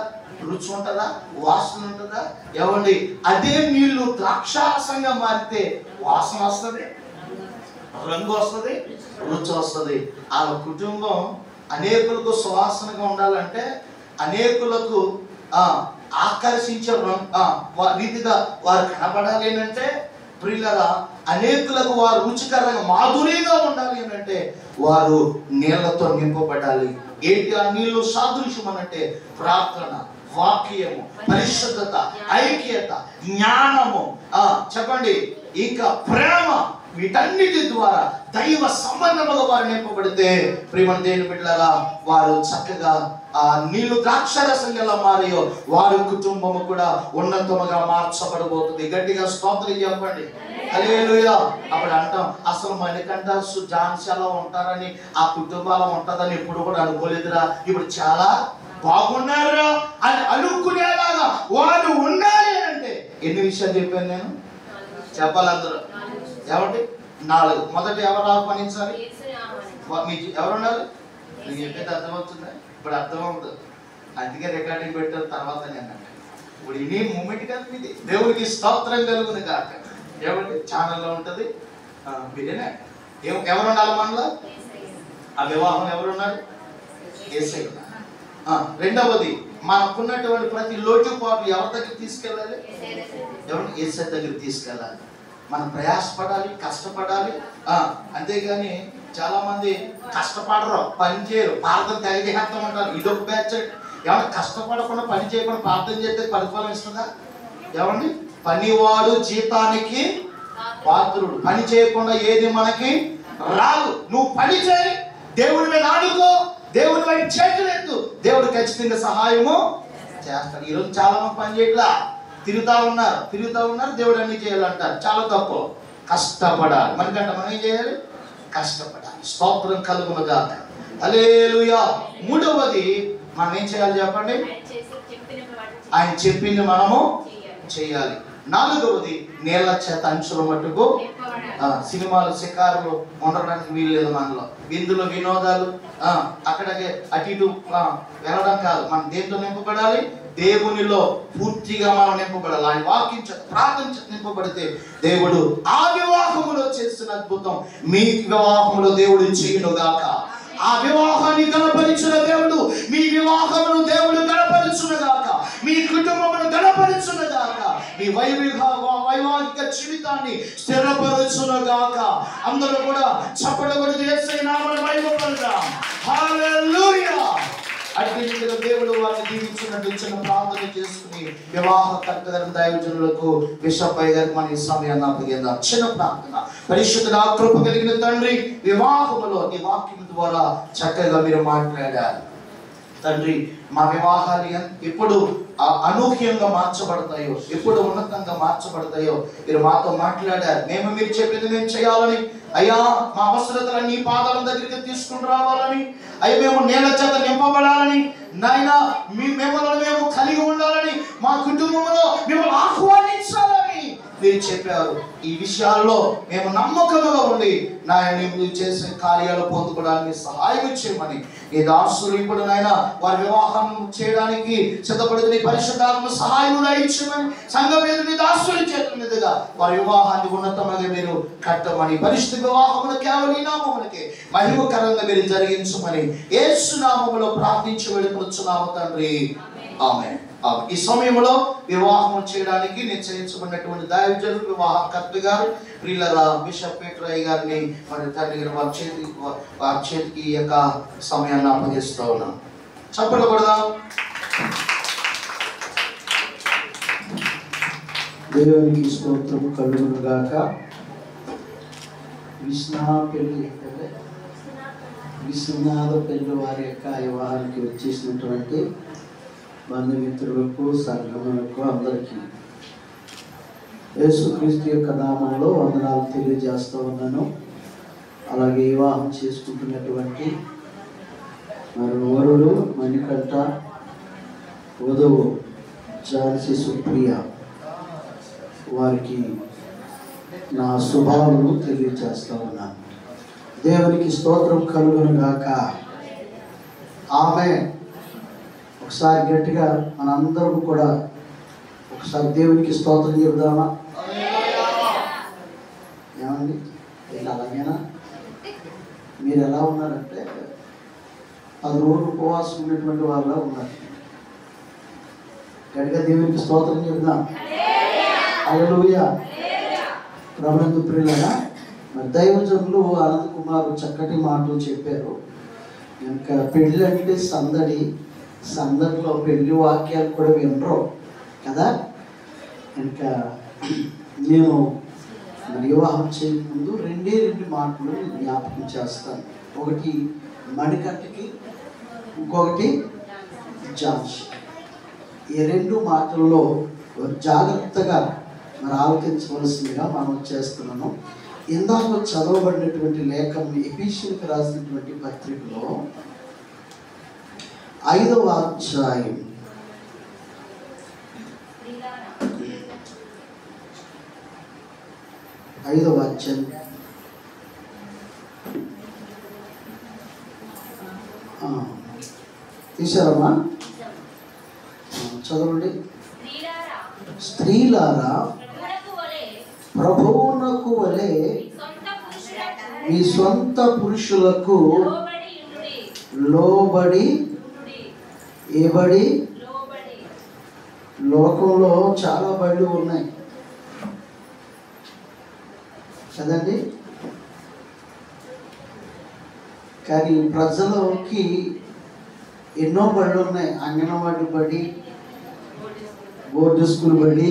రుచి ఉంటుందా? వాసన ఉంటుందా? ఏమండి అదే నీళ్లు ద్రాక్షారసంగా మారితే వాసన వస్తుంది, రంగు వస్తుంది, రుచి వస్తుంది. ఆ కుటుంబం అనేకులకు సువాసనగా ఉండాలంటే, అనేకులకు ఆకర్షించే రీతిగా వారు కనబడాలి అంటే, ప్రియులారా అనేకులకు వారు రుచికరంగా మాధుర్యంగా ఉండాలి అంటే వారు నీళ్లతో నింపబడాలి. ఏంటి ఆ నీళ్లు సాదృశ్యం అనంటే ప్రార్థన, వాక్యము, పరిశుద్ధత, ఐక్యత, జ్ఞానము, చెప్పండి ఇంకా ప్రేమ. వీటన్నిటి ద్వారా దైవ సంబంధముగా వారు నింపబడితే ప్రియమైన దేవుని బిడ్డలారా వారు చక్కగా ఆ నీళ్లు ద్రాక్షారసంగా ఎలా మారియో వారి కుటుంబము కూడా ఉన్నతముగా మార్చబడబోతుంది. గట్టిగా స్తోత్రం చెప్పండి. హల్లెలూయా. అప్పుడు అంటాం అసలు మణికంఠ ఝాన్సీ అలా ఉంటారని, ఆ కుటుంబాల ఉంటుందని ఎప్పుడు కూడా అనుకోలేదురా. ఇప్పుడు చాలా బాగున్నారా అని అనుకునేలాగా వారు ఉండాలి అంటే ఎన్ని విషయాలు చెప్పాను నేను? చెప్పాలి అందరూ. ఏమంటే 4. మొదటి ఎవరు ఆహ్వానించాలి? ఎవరు ఉండాలి? మీకు చెప్పేది అర్థమవుతుందా? ఇప్పుడు అర్థమవుతుంది. అందుకే రికార్డింగ్ పెట్టిన తర్వాత నేను ఇప్పుడు ఇదే మూమెంట్ కాదు ఇది. దేవుడికి స్తోత్రం కలుగును కాక. ఏమంటే ఛానల్లో ఉంటుంది, మీరేనా? ఎవరు ఉండాలి మనలో? ఆ వివాహం ఎవరున్నారు? యేసే ఉన్నారు. రెండవది, మనకున్నటువంటి ప్రతి లోటుపాటు ఎవరి దగ్గర తీసుకెళ్ళాలి? ఎవరు? యేసే దగ్గర తీసుకెళ్ళాలి. మనం ప్రయాసపడాలి, కష్టపడాలి. అంతేగాని చాలా మంది కష్టపడరు, పని చేయరు, ప్రార్థన తెగ చేస్తూ ఉంటారు. ఇదొక బ్యాచ్. ఏమన్నా కష్టపడకుండా పని చేయకుండా ప్రార్థన చేస్తే ప్రతిఫలం ఇస్తుందా? ఏమండి? పనివాడు జీతానికి పాత్రుడు. పని చేయకుండా ఏది మనకి రాదు. నువ్వు పని చేయి, దేవుడి మీద ఆడుకో, దేవుడి వైపు చేతులెత్తు, దేవుడు ఖచ్చితంగా సహాయము చేస్తాడు. ఈరోజు చాలా మంది పని చేయట్లా, తిరుగుతూ ఉన్నారు. దేవుడు అన్ని చేయాలంటారు. చాలా తప్పు. కష్టపడాలి. మనకంటే మనం ఏం చేయాలి? కష్టపడాలి. స్తోత్రం కలుగునుగాక. హల్లెలూయా. మూడవది, మనం ఏం చేయాలి చెప్పండి? ఆయన చెప్పింది మనము చేయాలి. నాలుగవది, నీళ్ళ చేత అంచుల మట్టుకు సినిమాలు షికారులు ఉండడానికి వీల్లేదు. మనలో విందులు వినోదాలు అక్కడికి అటు ఇటు వెళ్ళడం కాదు. మనం దేంతో నింపబడాలి? దేవునిలో పూర్తిగా మనం నింపబడాలి. ఆయన వాక్యం ప్రార్థన నింపబడితే దేవుడు ఆ వివాహములో చేస్తున్న అద్భుతం మీ వివాహములో దేవుడు చేయునుగాక. ఆ వివాహాన్ని గణపరిచిన దేవుడు మీ వివాహమును దేవుడు గణపరిచునుగాక. మీ కుటుంబమును గణపరిచునుగాక. మీ వైవాహిక జీవితాన్ని స్థిరపరచునుగాక. అందరూ కూడా చప్పట్లు కొడుతూ యేసయ్య నామమున మహిమపడదాం. హల్లెలూయా. అట్లా దేవుడు వారిని దీవించినట్టు చిన్న ప్రార్థన చేసుకుని వివాహకర్త గారి దైవజనులకు బిషప్ అయ్య గారికి మన ఈ సమయాన్ని అప్పగిద్దాం. చిన్న ప్రార్థన. పరిశుద్ధుడా, కృప కలిగిన తండ్రి, వివాహములో నీ వాక్యం ద్వారా చక్కగా మీరు మాట్లాడారు తండ్రి. మా వివాహాలు ఎప్పుడు అనూహ్యంగా మార్చబడతాయో, ఎప్పుడు ఉన్నతంగా మార్చబడతాయో మీరు మాతో మాట్లాడారు. మీరు చెప్పింది మేము చేయాలని, అయ్యా మా అవసరతలను నీ పాదాల దగ్గరికి తీసుకుని రావాలని, అయ్యా మేము నీళ్ళ చేత నింపబడాలని, నాయనా మిమ్మల్ని మేము కలిగి ఉండాలని, మా కుటుంబంలో మిమ్మల్ని ఆహ్వానించాలని మీరు చెప్పారు. ఈ విషయాల్లో మేము నమ్మకంగా ఉండి నాయన మీరు చేసే కార్యాలు పొందుకోవడానికి సహాయం చేయమని ఈ దాసులు ఇప్పుడు నాయన వారి వివాహం చేయడానికి సిద్ధపడుతున్న పరిశుద్ధాత్మ సహాయం దయచేయమని సంఘం మీద మీ దాసుల చేతుల మీదుగా వారి వివాహాన్ని ఉన్నతమైన మీరు కట్టమని, పరిశుద్ధ వివాహమును కేవలం ఈ నామమునకే మహిమకరంగా మీరు జరిగించమని యేసు నామములో ప్రార్థించి వేడుకొనుచున్నాము తండ్రి. ఆమేన్. ఈ సమయంలో వివాహం చేయడానికి నిశ్చయించబడినటువంటి దైవజనులు వివాహకర్త గారు ప్రియుల బిషప్ పీటర్ గారిని మరి తండ్రి గారు వారి చేతికి ఈ యొక్క సమయాన్ని అప్పగిస్తూ ఉన్నాం. చప్పట్లు కొడదాం.
దేవునికి స్తోత్రం కలుగునుగాక. విశ్వనాథ పెళ్లి వారి యొక్క వివాహానికి వచ్చేసినటువంటి బంధుమిత్రులకు, సంఘములకు అందరికీ యేసుక్రీస్తు యొక్క నామంలో వందనాలు తెలియజేస్తూ ఉన్నాను. అలాగే వివాహం చేసుకుంటున్నటువంటి మరి వరుడు మణికంఠ, వధువు ఝాన్సీ సుప్రియ వారికి నా శుభాలను తెలియజేస్తూ ఉన్నాను. దేవునికి స్తోత్రం కలుగునుగాక. ఆమేన్. ఒకసారి గట్టిగా మనందరం కూడా ఒకసారి దేవునికి స్తోత్రం చెబుదామా? ఏమండి, ఇలా అలాగేనా? మీరు ఎలా ఉన్నారంటే 10 రోజులు ఉపవాసం ఉన్నటువంటి వాళ్ళ ఉన్నారు. గట్టిగా దేవునికి స్తోత్రం చెబుదాం. హల్లెలూయా. ప్రభునందు ప్రియులారా, మరి దైవజనులు అనంత్ కుమార్ చక్కటి మాటలు చెప్పారు. ఇంకా పెళ్ళి అంటే సందడి, సందడిలో పెళ్లి వాక్యాలు కూడా వినరు కదా. ఇంకా నేను వివాహం చేయకముందు 2 మాటలు జ్ఞాపకం చేస్తాను. ఒకటి మణికంఠకి, ఇంకొకటి ఝాన్సీ. ఈ 2 మాటల్లో జాగ్రత్తగా మరి ఆలోచించవలసిందిగా మనం చేస్తున్నాను. ఇందాక చదవబడినటువంటి లేఖను ఎఫెసీయులకు రాసినటువంటి పత్రికలో 5వ అధ్యాయం 5వ అధ్యాయం తీశారమ్మా? చదవండి. స్త్రీలారా ప్రభువునకు వలె మీ సొంత పురుషులకు లోబడి ఏబడి. లోకంలో చాలా బళ్ళు ఉన్నాయి కదండి, కానీ ప్రజలకి ఎన్నో బళ్ళు ఉన్నాయి. అంగన్వాడీ బడి, బోర్డు స్కూల్ బడి,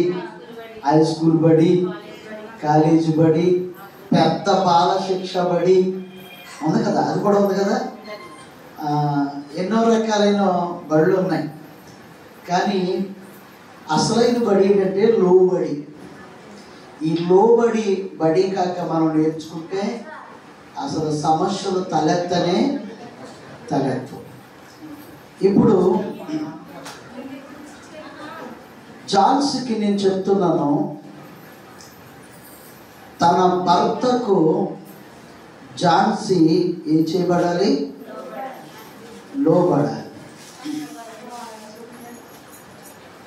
హై స్కూల్ బడి, కాలేజీ బడి, పెద్ద బాల శిక్ష బడి ఉంది కదా, అది కూడా ఉంది కదా. ఎన్నో రకాలైన బళ్ళు ఉన్నాయి. కానీ అసలైన బడి ఏంటంటే లోబడి. ఈ లోబడి బడి కాక మనం నేర్చుకుంటే అసలు సమస్యలు తలెత్తు. ఇప్పుడు జాన్సీకి నేను చెప్తున్నాను, తన భర్తకు ఝాన్సీ ఏం చేయబడాలి? లోబడాలి.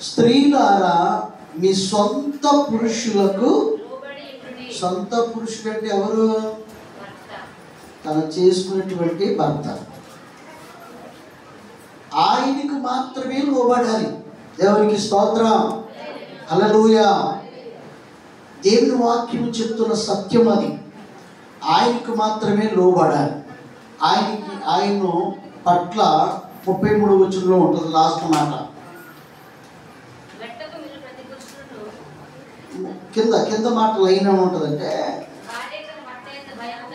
స్త్రీలారా మీ సొంత పురుషులకు, సొంత పురుషుడు అంటే ఎవరు? తన చేసుకునేటువంటి భర్త. ఆయనకు మాత్రమే లోబడాలి. దేవునికి స్తోత్రం, హల్లెలూయా. దేవుని వాక్యం చెప్తున్న సత్యం అది. ఆయనకు మాత్రమే లోబడాలి. ఆయన్ను పట్ల 33 వచనంలో ఉంటుంది లాస్ట్ మాట. కింద మాట లైన్ ఏముంటుందంటే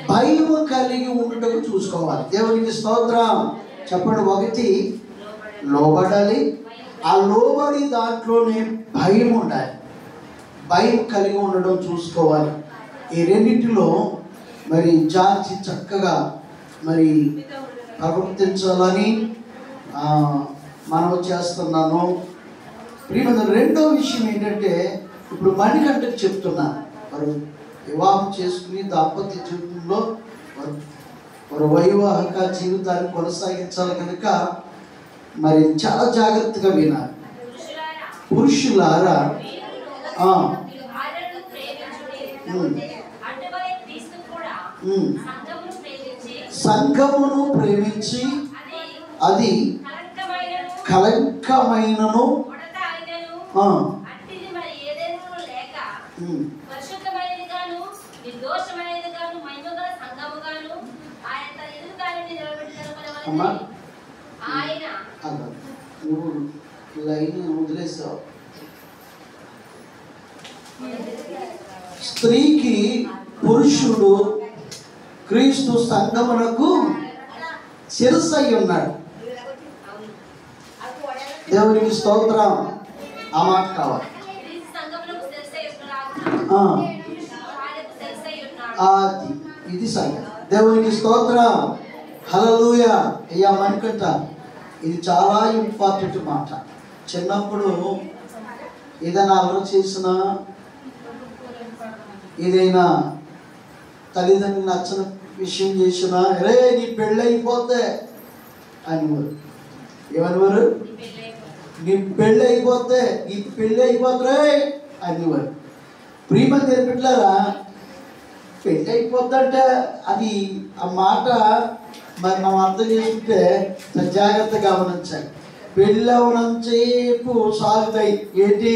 భయము కలిగి ఉండటం చూసుకోవాలి. దేవునికి స్తోత్రం చెప్పండి. 1 లోబడాలి. ఆ లోబడి దాంట్లోనే భయం ఉండాలి. భయం కలిగి ఉండడం చూసుకోవాలి. ఈ రెండింటిలో మరి ఝాన్సీ చక్కగా మరి ప్రవర్తించాలని మనం చేస్తున్నాను. ప్రియమైన రెండో విషయం ఏంటంటే, ఇప్పుడు మణికంఠకు చెప్తున్నాను, వారు వివాహం చేసుకుని దాంపత్య జీవితంలో వారు వైవాహిక జీవితాన్ని కొనసాగించాలి కనుక మరి చాలా జాగ్రత్తగా వినాలి. పురుషులారా సంఘమును ప్రేమించి అది కలంకమైనను నువ్వు లైన్ వదిలేసావు. స్త్రీకి పురుషుడు క్రీస్తు సంఘమునకు శిరస్సు అయి ఉన్నాడు. దేవునికి స్తోత్రం. ఆ మాట కావాలి. ఇది సంగతి. దేవునికి స్తోత్రం, హల్లెలూయా. అయ్యా మణికంఠ, ఇది చాలా ఇంపార్టెంట్ మాట. చిన్నప్పుడు ఏదైనా అల్లరి చేసినా, ఏదైనా తల్లిదండ్రులు నచ్చని విషయం చేసినా, రే నీ పెళ్ళి అయిపోతే అనేవారు. ఏమనేవారు? నీ పెళ్ళి అయిపోతే రే అనేవారు. ప్రియమని తెలిపెట్లారా, పెళ్ళి అయిపోద్దంటే అది ఆ మాట మరి మనం అర్థం చేసుకుంటే జాగ్రత్తగా గమనించాలి. పెళ్ళి అవనంతసేపు సాగుతాయి ఏంటి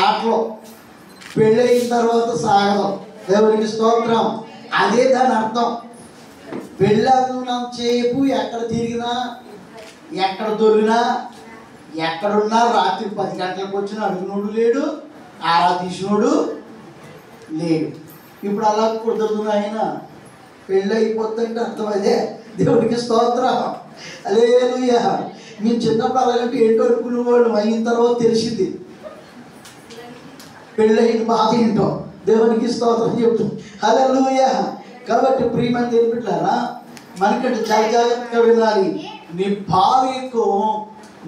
ఆటలు, పెళ్ళి అయిన తర్వాత సాగడం. దేవునికి స్తోత్రం. అదే దాని అర్థం. పెళ్ళి అవనంతసేపు ఎక్కడ తిరిగినా, ఎక్కడ దొరికినా, ఎక్కడున్నా రాత్రి 10 గంటలకు వచ్చిన అడుగునోడు లేడు, ఆరాధీశుడు లేడు. ఇప్పుడు అలా కుదరదు ఆయన. పెళ్ళి అయిపోతుందంటే అర్థం అదే. దేవుడికి స్తోత్రం, హల్లెలూయా. మేము చిన్నప్పుడు అలాగంటే ఏంటో అనుకునేవాళ్ళు, అయిన తర్వాత తెలిసింది పెళ్ళి అయిన బాధ ఏంటో. దేవునికి స్తోత్రం చెప్తుంది, హల్లెలూయా. కాబట్టి ప్రియమైన దేవుని బిడ్డలారా, మనకంటే చాలా జాగ్రత్తగా వినాలి. నీ భార్యకు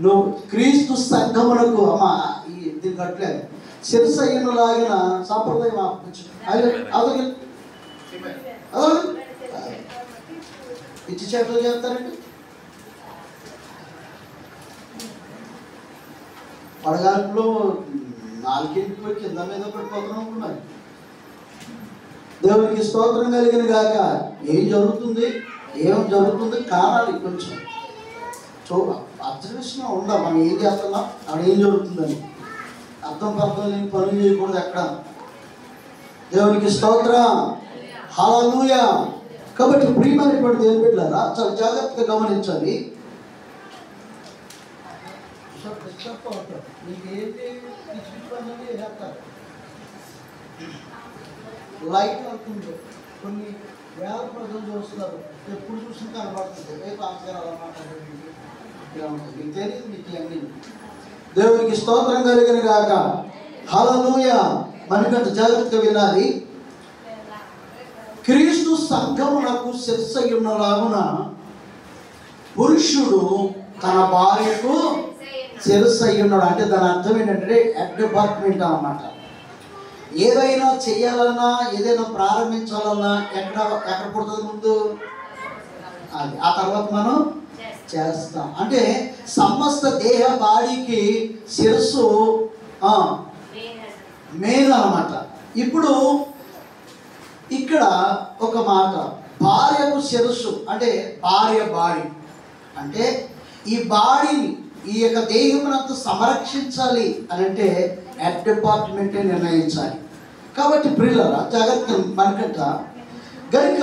నువ్వు క్రీస్తు సంఘమునకు దీనికి అట్లేదు శిరస్సు అయిన లాగిన సాంప్రదాయం ఆపించు. ఇచ్చి చేతులు చేస్తారండి. పడగాలంలో 4 పోయి కింద మీద పడిపోతున్నాం. మరి దేవునికి స్తోత్రం కలిగిన గాక. ఏం జరుగుతుంది, ఏం జరుగుతుంది కావాలి కొంచెం అబ్జర్వేషన్ ఉందా, మనం ఏం చేస్తున్నాం, అక్కడ ఏం జరుగుతుందని అర్థం లేని పనులు చేయకూడదు ఎక్కడ. దేవునికి స్తోత్రం, హల్లెలూయా. కాబట్టి ప్రియమైనటువంటి దేవుని బిడ్డలారా చాలా జాగ్రత్తగా గమనించాలి. లైట్ అవుతుంది, కొన్ని వేల ప్రజలు చూస్తున్నారు, ఎప్పుడు చూసినా కనబడుతుంది. రేపు ఆశ్చర్యాలన్నమాట మీకు తెలియదు, మీకు అన్ని. దేవునికి స్తోత్రం కలిగిన గాక, హల్లెలూయా. మనకంటే జాగ్రత్తగా వినాలి. క్రీస్తు సంఘమునకు శిరస్సు అయి ఉన్నలాగున పురుషుడు తన భార్యకు శిరస్సు అయి ఉన్నాడు. అంటే దాని అర్థం ఏంటంటే డిపార్ట్మెంట్ అన్నమాట. ఏదైనా చేయాలన్నా, ఏదైనా ప్రారంభించాలన్నా ఎక్కడ పుడుతుంది ముందు అది, ఆ తర్వాత మనం చేస్తాం. అంటే సమస్త దేహ బాడీకి శిరస్సు మెయిన్ అన్నమాట. ఇప్పుడు ఇక్కడ ఒక మాట, భార్యకు శిరస్సు అంటే భార్య బాడీ, అంటే ఈ బాడీని, ఈ యొక్క దేహమునంతా సంరక్షించాలి అని అంటే హెడ్ డిపార్ట్మెంటే నిర్ణయించాలి. కాబట్టి ప్రియులారా జాగ్రత్తగా మనకంట గనుక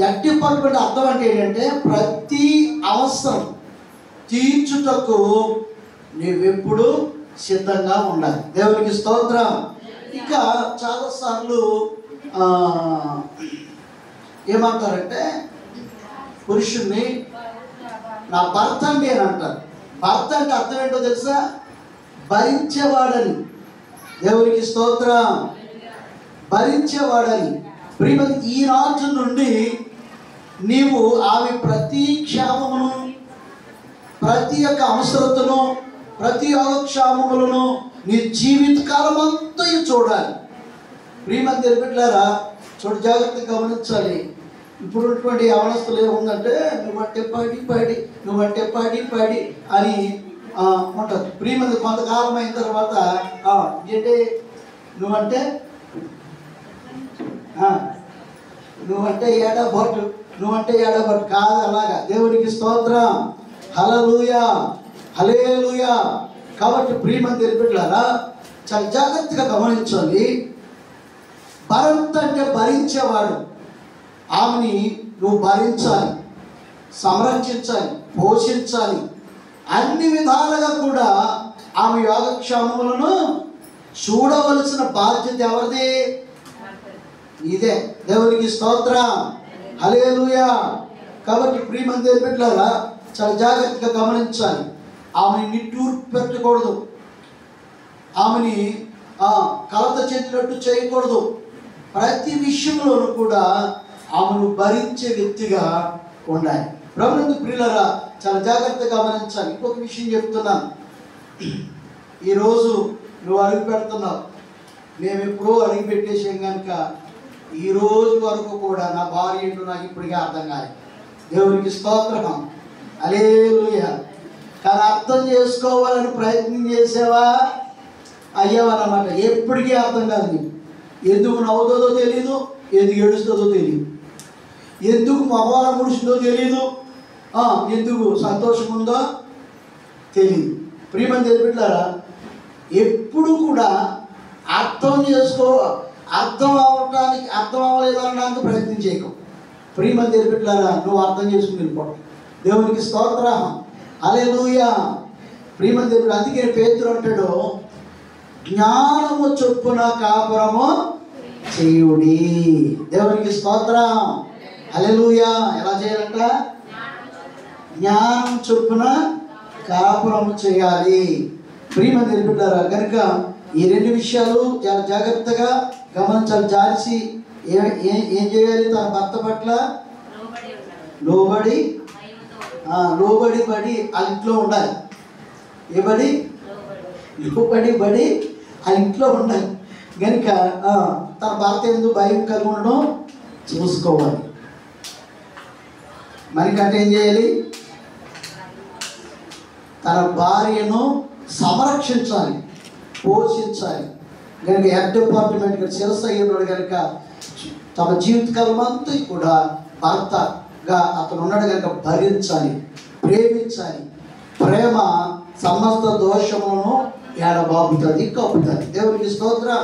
హెడ్ డిపార్ట్మెంట్ అర్థం అంటే ఏంటంటే ప్రతి అవసరం తీర్చుటకు నువ్వెప్పుడు సిద్ధంగా ఉండాలి. దేవునికి స్తోత్రం. ఇక చాలాసార్లు ఏమంటారంటే పురుషుణ్ణి నా భర్త అండి అని అంటారు. భర్త అంటే అర్థం ఏంటో తెలుసా, భరించేవాడని. దేవునికి స్తోత్రం, భరించేవాడని. ప్రియమతి, ఈనాటి నుండి నీవు ఆమె ప్రతి క్షేమమును, ప్రతి యొక్క అవసరతను, ప్రతి యోగక్షేమములను నీ జీవితకాలం అంతా చూడాలి. ప్రియమతి బిడ్డలారా చూడు, జాగ్రత్తగా గమనించాలి. ఇప్పుడు ఉన్నటువంటి అవనస్తులు ఏముందంటే నువ్వంటే పాడి పాడి, నువ్వంటే పాడి పాడి అని ఉంటుంది. ప్రియమతి కొంతకాలం అయిన తర్వాత ఏంటి నువ్వంటే ఏడబొట్టు, నువ్వంటే ఏడబొట్టు కాదు. అలాగా దేవునికి స్తోత్రం, హల్లెలూయా, హల్లెలూయా. కాబట్టి ప్రియమతి బిడ్డలారా చాలా జాగ్రత్తగా గమనించాలి. భర్త అంటే భరించేవాడు. ఆమెని నువ్వు భరించాలి, సంరక్షించాలి, పోషించాలి. అన్ని విధాలుగా కూడా ఆమె యోగక్షేమములను చూడవలసిన బాధ్యత ఎవరిది? ఇదే. దేవునికి స్తోత్రం, హల్లెలూయా. కాబట్టి ప్రియమంది బిడ్డలారా చాలా జాగ్రత్తగా గమనించాలి. ఆమెని నిట్టూర్పు పెట్టకూడదు, ఆమెని కలత చెందినట్టు చేయకూడదు. ప్రతి విషయంలోనూ కూడా ఆమెను భరించే వ్యక్తిగా ఉండాలి. ప్రభునందు ప్రియులారా చాలా జాగ్రత్తగా గమనించాలి. ఇంకొక విషయం చెప్తున్నాను. ఈరోజు నువ్వు అడుగు పెడుతున్నావు, మేము ఎప్పుడూ అడుగు పెట్టేసాం కనుక ఈ రోజు వరకు కూడా నా భార్య ఏంటో నాకు ఇప్పటికే అర్థం కాలేదు. దేవునికి స్తోత్రం, హల్లెలూయా. కానీ అర్థం చేసుకోవాలని ప్రయత్నం చేసావా, అయ్యావన్నమాట. ఎప్పటికీ అర్థం కాదు నీకు. ఎందుకు నవ్వుతుందో తెలీదు, ఎందుకు ఏడుస్తుందో తెలియదు, ఎందుకు మగవాళ్ళ ముడిసిందో తెలీదు, ఎందుకు సంతోషం ఉందో తెలియదు. ప్రియమని తెలిపెట్టారా ఎప్పుడు కూడా అర్థం అర్థం అవ్వలేదు అనడానికి ప్రయత్నం చేయకు. ప్రియమని తెలిపెట్టారా నువ్వు అర్థం చేసుకుని వెళ్ళిపోవడం. దేవునికి స్తోత్రం, హల్లెలూయా. ప్రియమని తెలిపెట్టు. అందుకే పేతురు అంటాడు, జ్ఞానము చొప్పున కాపురము చేయుడి. దేవునికి స్తోత్రం, హల్లెలూయా. ఎలా చేయాలంట? జ్ఞానం చొప్పున కాపురము చేయాలి. ప్రియమని తెలిపెట్టారా కనుక ఈ రెండు విషయాలు చాలా జాగ్రత్తగా గమనించాలి. జాలిసి ఏం చేయాలి? తన భర్త పట్ల లోబడి పడి ఆ ఇంట్లో ఉండాలి. లోబడి ఆ ఇంట్లో ఉండాలి. కనుక తన భర్త ఎందుకు భయం కలిగి ఉండడం చూసుకోవాలి. మనకంటే ఏం చేయాలి? తన భార్యను సంరక్షించాలి, పోషించాలి. కనుక హెడ్ డిపార్ట్మెంట్ శిరస్సు అయ్యి ఉన్నాడు కనుక తమ జీవితకాలం అంతా కూడా భర్తగా అతను ఉన్నాడు కనుక భరించాలి, ప్రేమించాలి. ప్రేమ సమస్త దోషములను ఏడబాపుతుంది, కప్పుతుంది. దేవునికి స్తోత్రం.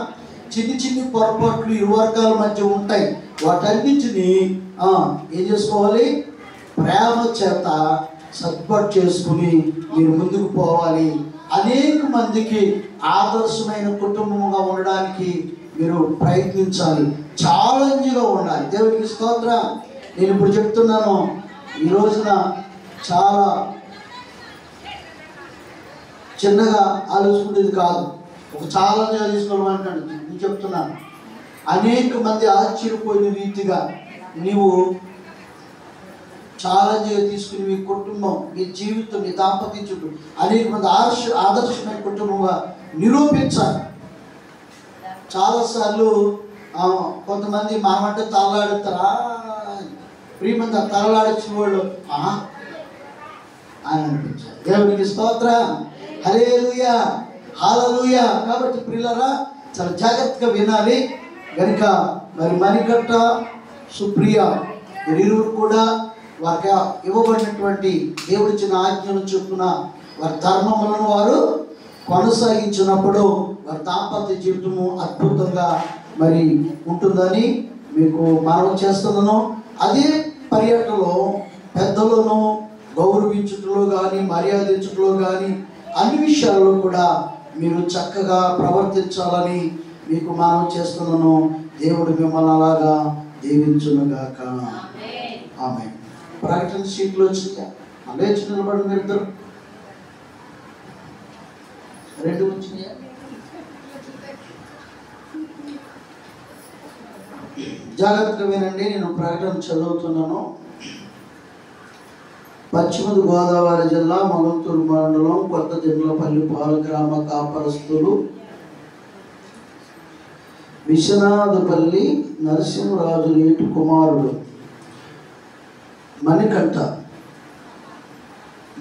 చిన్ని చిన్ని పొరపాట్లు ఇరు వర్గాల మధ్య ఉంటాయి. వాటన్నిటిని ఏం చేసుకోవాలి? ప్రేమ చేత సర్దుబాటు చేసుకుని మీరు ముందుకు పోవాలి. అనేక మందికి ఆదర్శమైన కుటుంబంగా ఉండడానికి మీరు ప్రయత్నించాలి, ఛాలెంజ్గా ఉండాలి. దేవునికి స్తోత్రం. నేను ఇప్పుడు చెప్తున్నాను, ఈ రోజున చాలా చిన్నగా ఆలోచించేది కాదు, ఒక ఛాలెంజ్గా తీసుకోవడం అంటాడు. నేను చెప్తున్నాను, అనేక మంది ఆశ్చర్యపోయిన రీతిగా నీవు ఛాలెంజ్గా తీసుకుని మీ కుటుంబం, మీ జీవితం, మీ దాంపత్య చుట్టూ అనేక మంది ఆదర్శమైన కుటుంబంగా నిరూపించాలి. చాలాసార్లు కొంతమంది మనమంటే తలలాడుతారా, ప్రియమంది తలలాడించిన వాళ్ళు అని అనిపించారు. దేవునికి స్తోత్రం. హల్లెలూయా, హల్లెలూయా. కాబట్టి ప్రియులారా చాలా జాగ్రత్తగా వినాలి. కనుక మరి మణికట్ట, సుప్రియ వీరిరువురు కూడా వారికి ఇవ్వబడినటువంటి దేవుడిచ్చిన ఆజ్ఞను చొప్పున వారి ధర్మములను వారు కొనసాగించినప్పుడు వారి దాంపత్య జీవితము అద్భుతంగా మరి ఉంటుందని మీకు మనవి చేస్తున్నాను. అదే పర్యటనలో పెద్దలను గౌరవించుటలో కానీ, మర్యాదించుటలో కానీ అన్ని విషయాల్లో కూడా మీరు చక్కగా ప్రవర్తించాలని మీకు మనవి చేస్తున్నాను. దేవుడు మిమ్మల్ని అలాగా దీవించునుగాక. ఆమేన్. ప్రకటన షీట్లు వచ్చిందా? లేచి నిలబడి మీరు ఇద్దరు, రెండు వచ్చినాయా? జాగ్రత్తగా వినండి, నేను ప్రకటన చదువుతున్నాను. పశ్చిమ గోదావరి జిల్లా మొగంతూరు మండలం కొత్తదిండ్లపల్లి పాలగ్రామ కాపరస్తులు విశ్వనాథపల్లి నరసింహరాజు రేటు కుమారుడు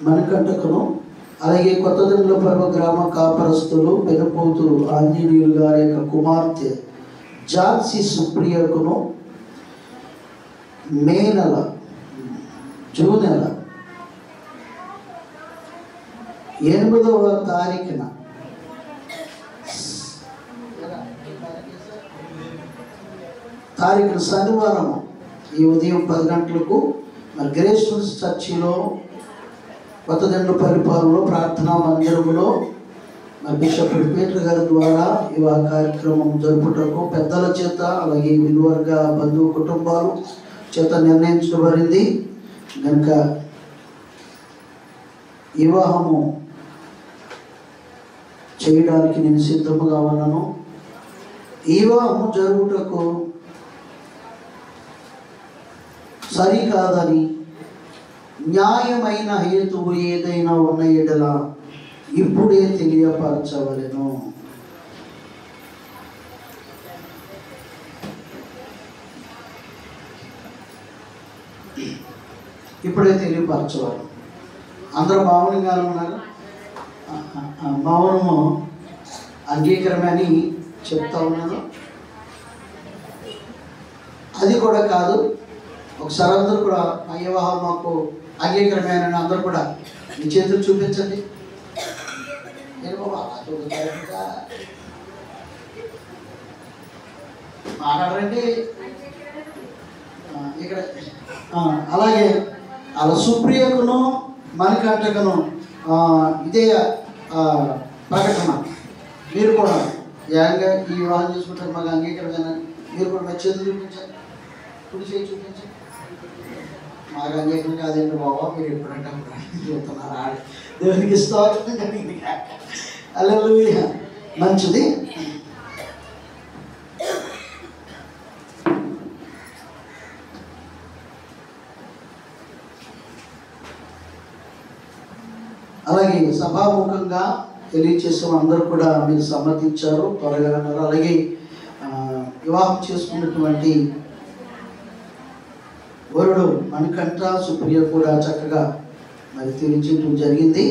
మణికంఠకును, అలాగే కొత్తదిండ్లపల్లి గ్రామ కాపరస్తులు పెనుపోతులు ఆంజనేయులు గారి యొక్క కుమార్తె ఝాన్సీ సుప్రియకును జూన్ నెల 8వ తారీఖున శనివారం ఈ ఉదయం 10 గంటలకు మరి గ్రేస్ఫుల్స్ చర్చిలో కొత్తదిండ్లపల్లి పాలెంలో ప్రార్థనా మందిరంలో మరి బిషప్ పీటర్ గారి ద్వారా ఈ కార్యక్రమం జరుపుటకు పెద్దల చేత, అలాగే విలువర్గ బంధువు కుటుంబాలు చేత నిర్ణయించబడింది. కనుక వివాహము చేయడానికి నేను సిద్ధముగా ఉన్నాను. వివాహము జరుగుటకు సరికాదని న్యాయమైన హేతువు ఏదైనా ఉన్న ఎడల ఇప్పుడే తెలియపరచవలెను. ఇప్పుడే తెలియపరచవాలి. అందరూ మౌనంగా ఉన్నారు. మౌనము అంగీకారమని చెప్తా ఉన్నాను. అది కూడా కాదు, ఒకసారి అందరూ కూడా మా వివాహం మాకు అంగీకారమేనని అందరూ కూడా మీ చేతులు చూపించండి. నేను బాబా మాట్లాడండి ఇక్కడ. అలాగే అలా సుప్రియకును మణికంఠకును ఇదే ప్రకటన. మీరు కూడా యాంగా ఈ వివాహం చేసుకుంటారు మాకు అంగీకారమేనా? మీరు కూడా మా చేతులు చూపించండి, కుడి చేయి చూపించండి. మాకు అంగీకారం కాదండి బాబా, మీరు ఎప్పుడంటే చూస్తున్నారు. దేవునికి స్తోత్రం కలిగింది. హల్లెలూయా. మంచిది. అలాగే సభాముఖంగా తెలియచేసిన అందరూ కూడా మీరు సమ్మతించారు, త్వరగా అన్నారు. అలాగే వివాహం చేసుకున్నటువంటి వరుడు మణికంఠ, సుప్రియ కూడా చక్కగా మరి తెలియచేయడం జరిగింది.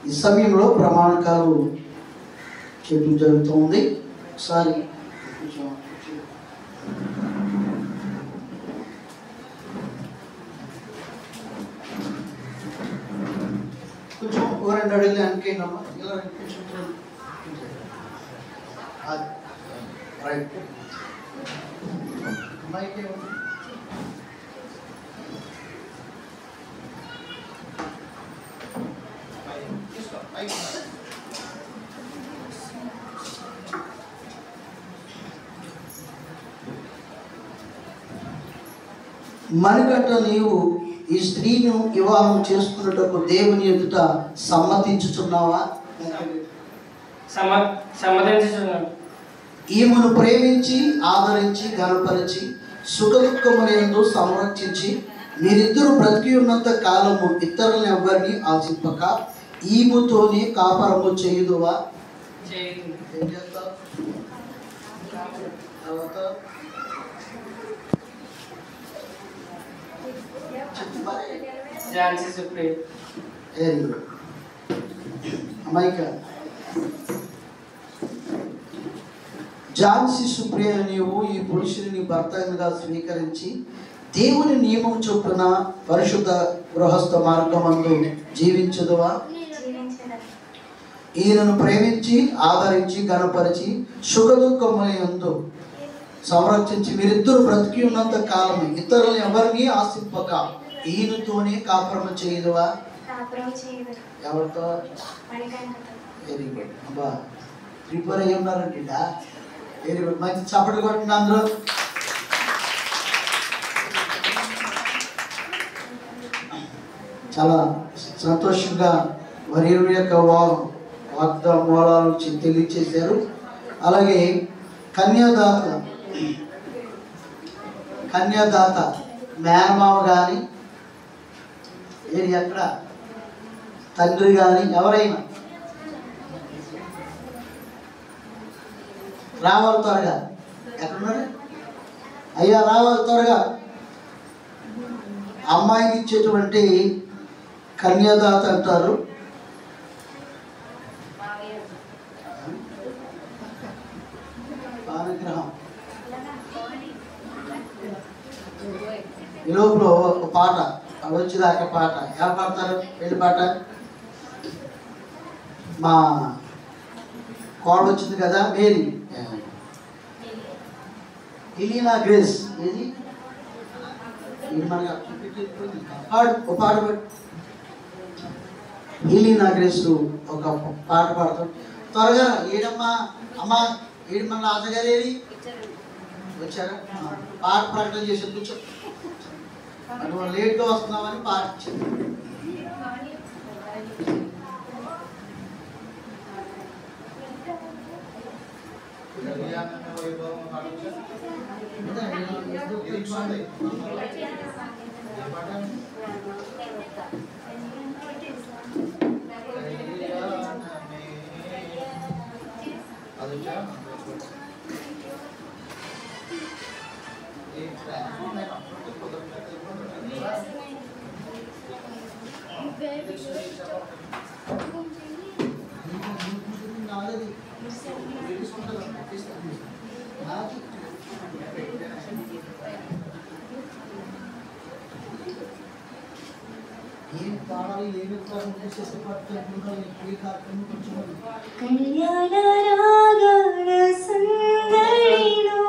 ఈ సమయంలో ప్రమాణకాలు చేయడం జరుగుతుంది. ఒకసారి రెండు అడుగులు వెనకైనమ్మా, ఇలా కొంచెం రైట్. మైక్ ఏమన్నా మణికట్ట, నీవు ఈ స్త్రీను వివాహం చేసుకున్నటకు దేవుని ఎదుట సమ్మతించుచున్నావా?
సమ్మతించుచున్నాను.
ఈమెను ప్రేమించి ఆదరించి గనపరిచి సుఖదుఖములందు సంరక్షించి మీరిద్దరు బ్రతికి ఉన్నంత కాలము ఇతరులను ఎవరిని ఆశింపక ఈమెతోనే కాపరము చేయుదువా? ఏం చేస్తావు?
ఝాన్సీ సుప్రియ.
అమ్మాయిక ఝాన్సీ సుప్రియ, నీవు ఈ పురుషుని భర్తగా స్వీకరించి దేవుని నియమం చొప్పున పరిశుద్ధ గృహస్థ మార్గమందు జీవించదువా? ఈయనను ప్రేమించి ఆదరించి గణపరిచి సుఖదుఖములందు సంరక్షించి మీరిద్దరు బ్రతికి ఉన్నంత కాలం ఇతరులను ఎవరిని ఆశింపక ఈయనతోనే కాపురము చేయదువా? ఎవరితో? Very good. అబ్బా ప్రిపేర్ అయ్యి ఉన్నారండి. Very good. మంచి చప్పట్లు కొట్టిన అందరూ. చాలా సంతోషంగా వారి ఇరువురి యొక్క వాగ్దా మూలాల నుంచి తెలియచేశారు. అలాగే కన్యాదాత మేనమామ కానీ ఎక్కడ తండ్రి కానీ ఎవరైనా రావాలి త్వరగా. ఎక్కడున్నారు అయ్యా? రావాలి త్వరగా. అమ్మాయికి ఇచ్చేటువంటి కన్యాదాత అంటారు. పానగ్రహం. ఈ లోపల ఒక పాట వచ్చేదాకా పాట ఎవరు పాడతారు? పెళ్లి పాట. మా కోడ వచ్చింది కదా మేరీ, ఎలీనా గ్రేస్. ఏది మనకు పాట ఎలీనా గ్రేస్ ఒక పాట పాడతాం. త్వరగా ఏడమ్మా అమ్మా ఏడు మన రాజగారు ఏది వచ్చారా? పాట ప్రకటన చేసి కూర్చో. నువ్వు లేట్గా వస్తున్నామని పాట ఇచ్చింది.
కళ్యాణ రాగాల సందడిలో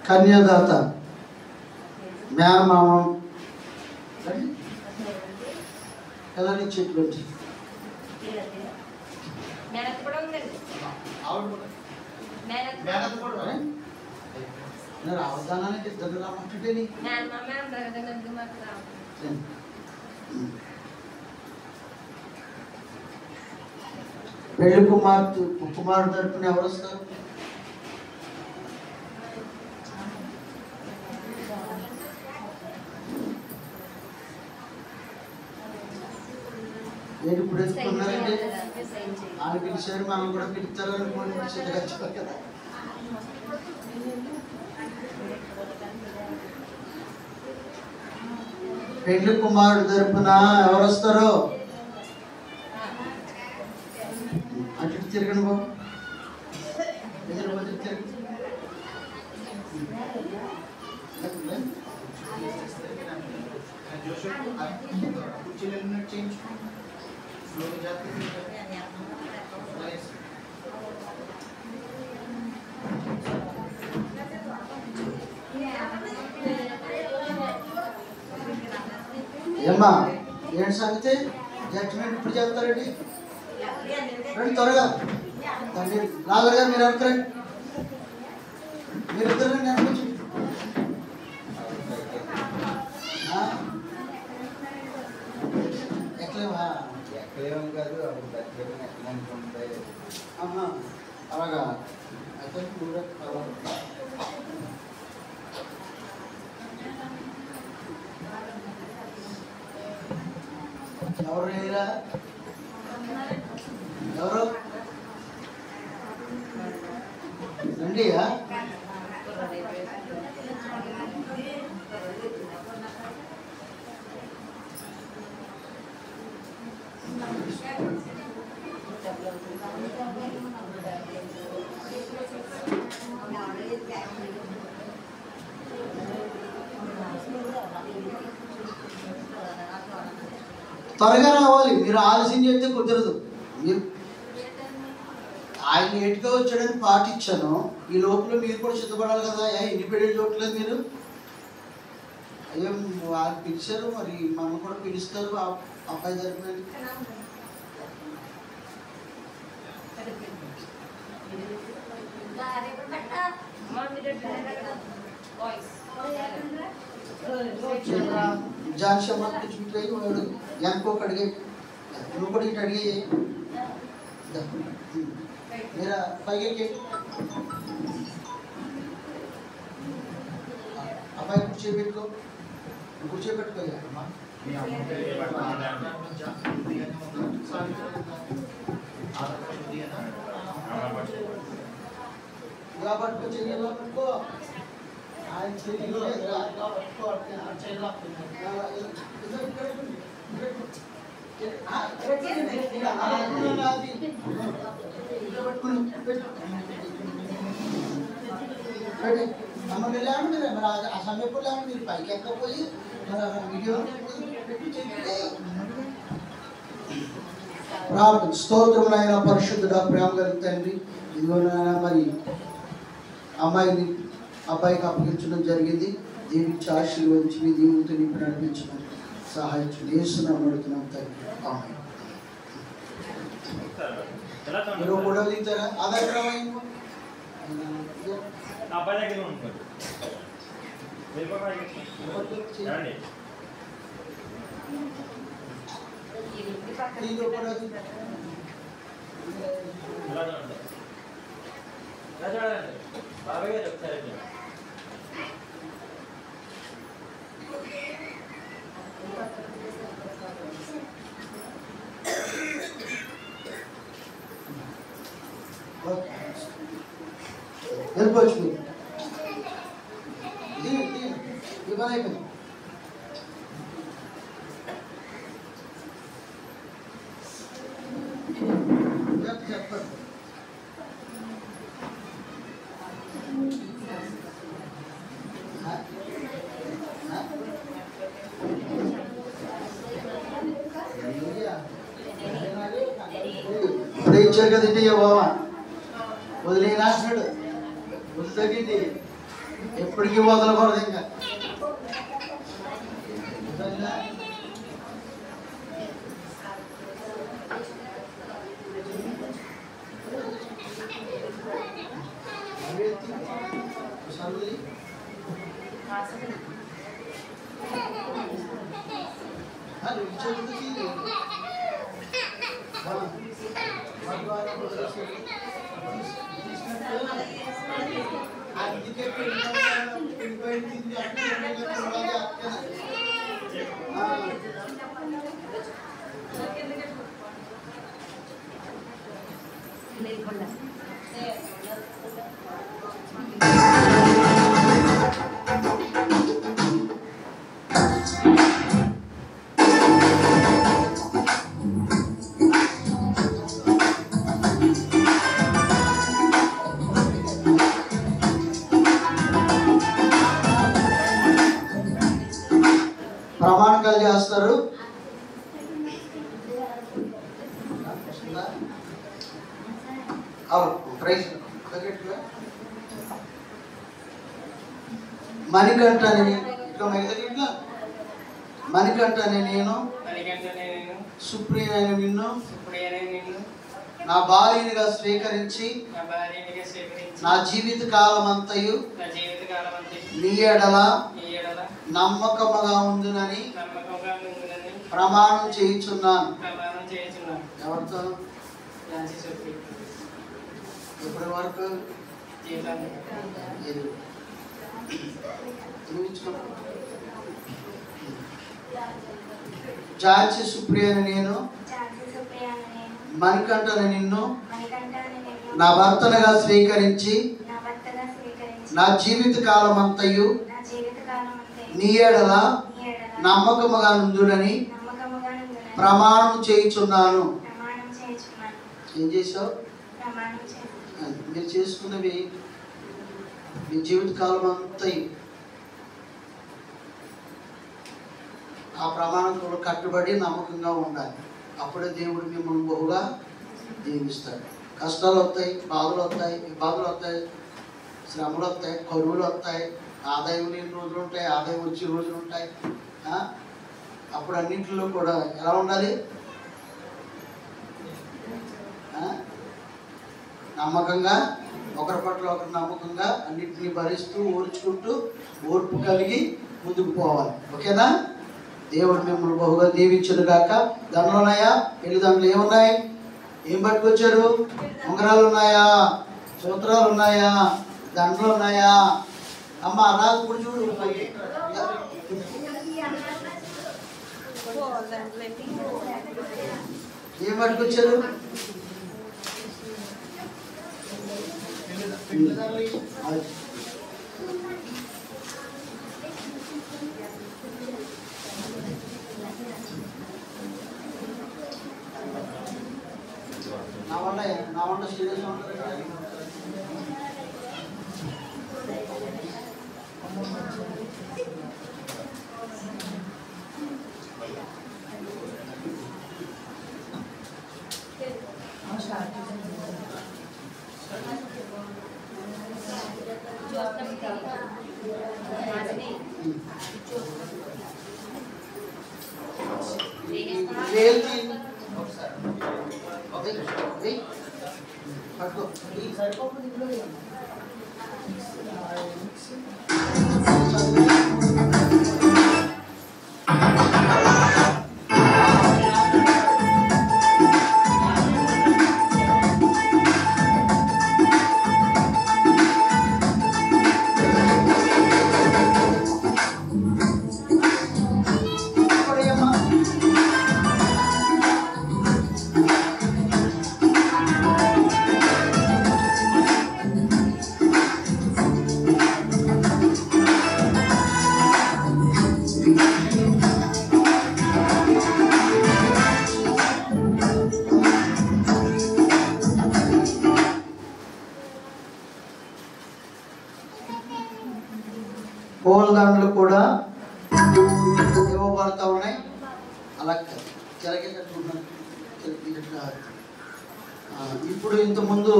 కన్యాదాత మేనమామం ఎలా ఇచ్చేటువంటి అవధానానికి ఇద్దరు రమ్మంటుంటే పెళ్లి కుమారుడు తరపున ఎవరు వస్తారు? నేను ఇప్పుడు ఎత్తుకున్నారంటే వాళ్ళు పిలిచారు, మనం కూడా పిలుస్తారు అనుకోండి కదా. పెళ్లి కుమారుడు తరపున ఎవరు వస్తారో అటు తిరగండి బాబు, ఎదురు బదులు తిరగండి. కుర్చీలు చేయించుకో. ఏమ్మా ఏంటి సంగతి? జడ్జిమెంట్ ఇప్పుడు చెప్తారండి. రండి త్వరగా. తండ్రి రాజు గారు మీరు అనుకురండి. మీరు ఇద్దరు రండి అనుకోవచ్చు. ఎక్కలేవా?
ఎక్కలేమని కాదు, అప్పుడు బతికేమని ఎక్కడానికి
అలాగా అయితే కూడా ఎవరు లేరా? ఎవరు రండి. త్వరగా రావాలి. మీరు ఆలస్యం చేస్తే కుదరదు. మీరు ఆయన ఎటుగా వచ్చాడని పాటించాను. ఈ లోపల మీరు కూడా సిద్ధపడాలి కదా. ఇండిపెండెంట్ చూడలేదు మీరు. అయ్యో వాళ్ళు పిలిచారు, మరి మనం కూడా పిలుస్తారు అబ్బాయి తరపున. జాన్ శర్మ చూపించాయి వాడు ఎంకోకి అడిగే, నువ్వు కూడా ఇటు అడిగే. मेरा पहले के अब आई कुछ बेट को या गाबट को चाहिए लोग को आज चाहिए लोग गाबट को चाहिए लोग స్తోత్రములైన పరిశుద్ధుడా ప్రేమ గల తండ్రి, ఇదిగోనైనా మరి అమ్మాయిని అబ్బాయికి అప్పగించడం జరిగింది. దీనికి ఆశీర్వదించి మీ దీవులతో నింపి నడిపించమని సహాయం చేస్తున్నాం అడుగుతున్నాం తండ్రి. ఆమేన్. మీరు కూడా దిగుతారా? ఆధార్ వెళ్ళిపోవచ్చు. ఇది పని అయిపోయింది. చెప్పండి. ఇప్పుడు ఇచ్చారు కదా ఇంటి బాబా వదిలేనాడు వదిలితగ్గింది ఎప్పటికీ వదలకూడదు. ఇంకా ప్రమాణకాలు చేస్తారు. మణికంఠ అని ఇట్లా మణికంఠ అనే నేను
మణికంఠనే నేను
సుప్రియ అయిన నిన్ను
సుప్రియనే నిన్ను
నా భార్యనిగా స్వీకరించి
నా భార్యనిగా స్వీకరించి
నా జీవిత కాలమంతయు
నా జీవితకాలం అంతా
నీ ఎడల
నీ ఎడల
నమ్మకముగా ఉండునని
నమ్మకంగా ఉందని
ప్రమాణం చేయుచున్నాను.
ప్రమాణం చేస్తున్నాను.
ఎవరితో?
ఝాన్సీ సుప్రియ
ఇప్పటి వరకు
జీవితాన్ని
ఝాన్సీ సుప్రియ అని నేను
ఝాన్సీ సుప్రియ అనే నేను
మణికంఠన నిన్ను
మణికంఠ అనే నేను
నా భర్తనుగా స్వీకరించి
నా భర్తగా స్వీకరించి
నా జీవిత కాలమంతయు
నా జీవితకాలం అంతా
నీ ఎడల
నీ ఎడల
నమ్మకముగా నుండునని
నమ్మకముగా ఉండునని
ప్రమాణం చేయుచున్నాను.
ప్రమాణం చేయుచున్నాను.
ఏం చేసావు?
ప్రమాణం చేయుచున్నాను.
మీరు చేసుకున్నవి మీ జీవిత కాలం అంతా ఆ ప్రమాణంతో కట్టుబడి నమ్మకంగా ఉండాలి. అప్పుడే దేవుడు మిమ్మల్ని బహుగా దీవిస్తాడు. కష్టాలు వస్తాయి, బాధలు వస్తాయి, ఇబ్బందులు వస్తాయి, శ్రమలు వస్తాయి, కరువులు వస్తాయి, ఆదాయం లేని రోజులు ఉంటాయి, ఆదాయం వచ్చే రోజులు ఉంటాయి. అప్పుడు అన్నింటిలో కూడా ఎలా ఉండాలి? నమ్మకంగా, ఒకరి పట్ల ఒకరు నమ్మకంగా అన్నింటినీ భరిస్తూ ఓర్చుకుంటూ ఓర్పు కలిగి ముందుకు పోవాలి. ఓకేనా? దేవుడు మిమ్మల్ని బహుగా దీవించును గాక. దండలు ఉన్నాయా? పెళ్లి దండలు ఏమున్నాయి? ఏం పట్టుకొచ్చారు? ఉంగరాలు ఉన్నాయా? సూత్రాలు ఉన్నాయా? దండలు ఉన్నాయా? అమ్మ రా ఇప్పుడు చూడు. ఏం పట్టుకొచ్చారు? నా వంట సీరియస్ ఉంటుంది. పూలదండలు కూడా ఇవ్వబడతా ఉన్నాయి. అలా చిలకే కట్టుకుంటున్నాను. ఇప్పుడు ఇంతకుముందు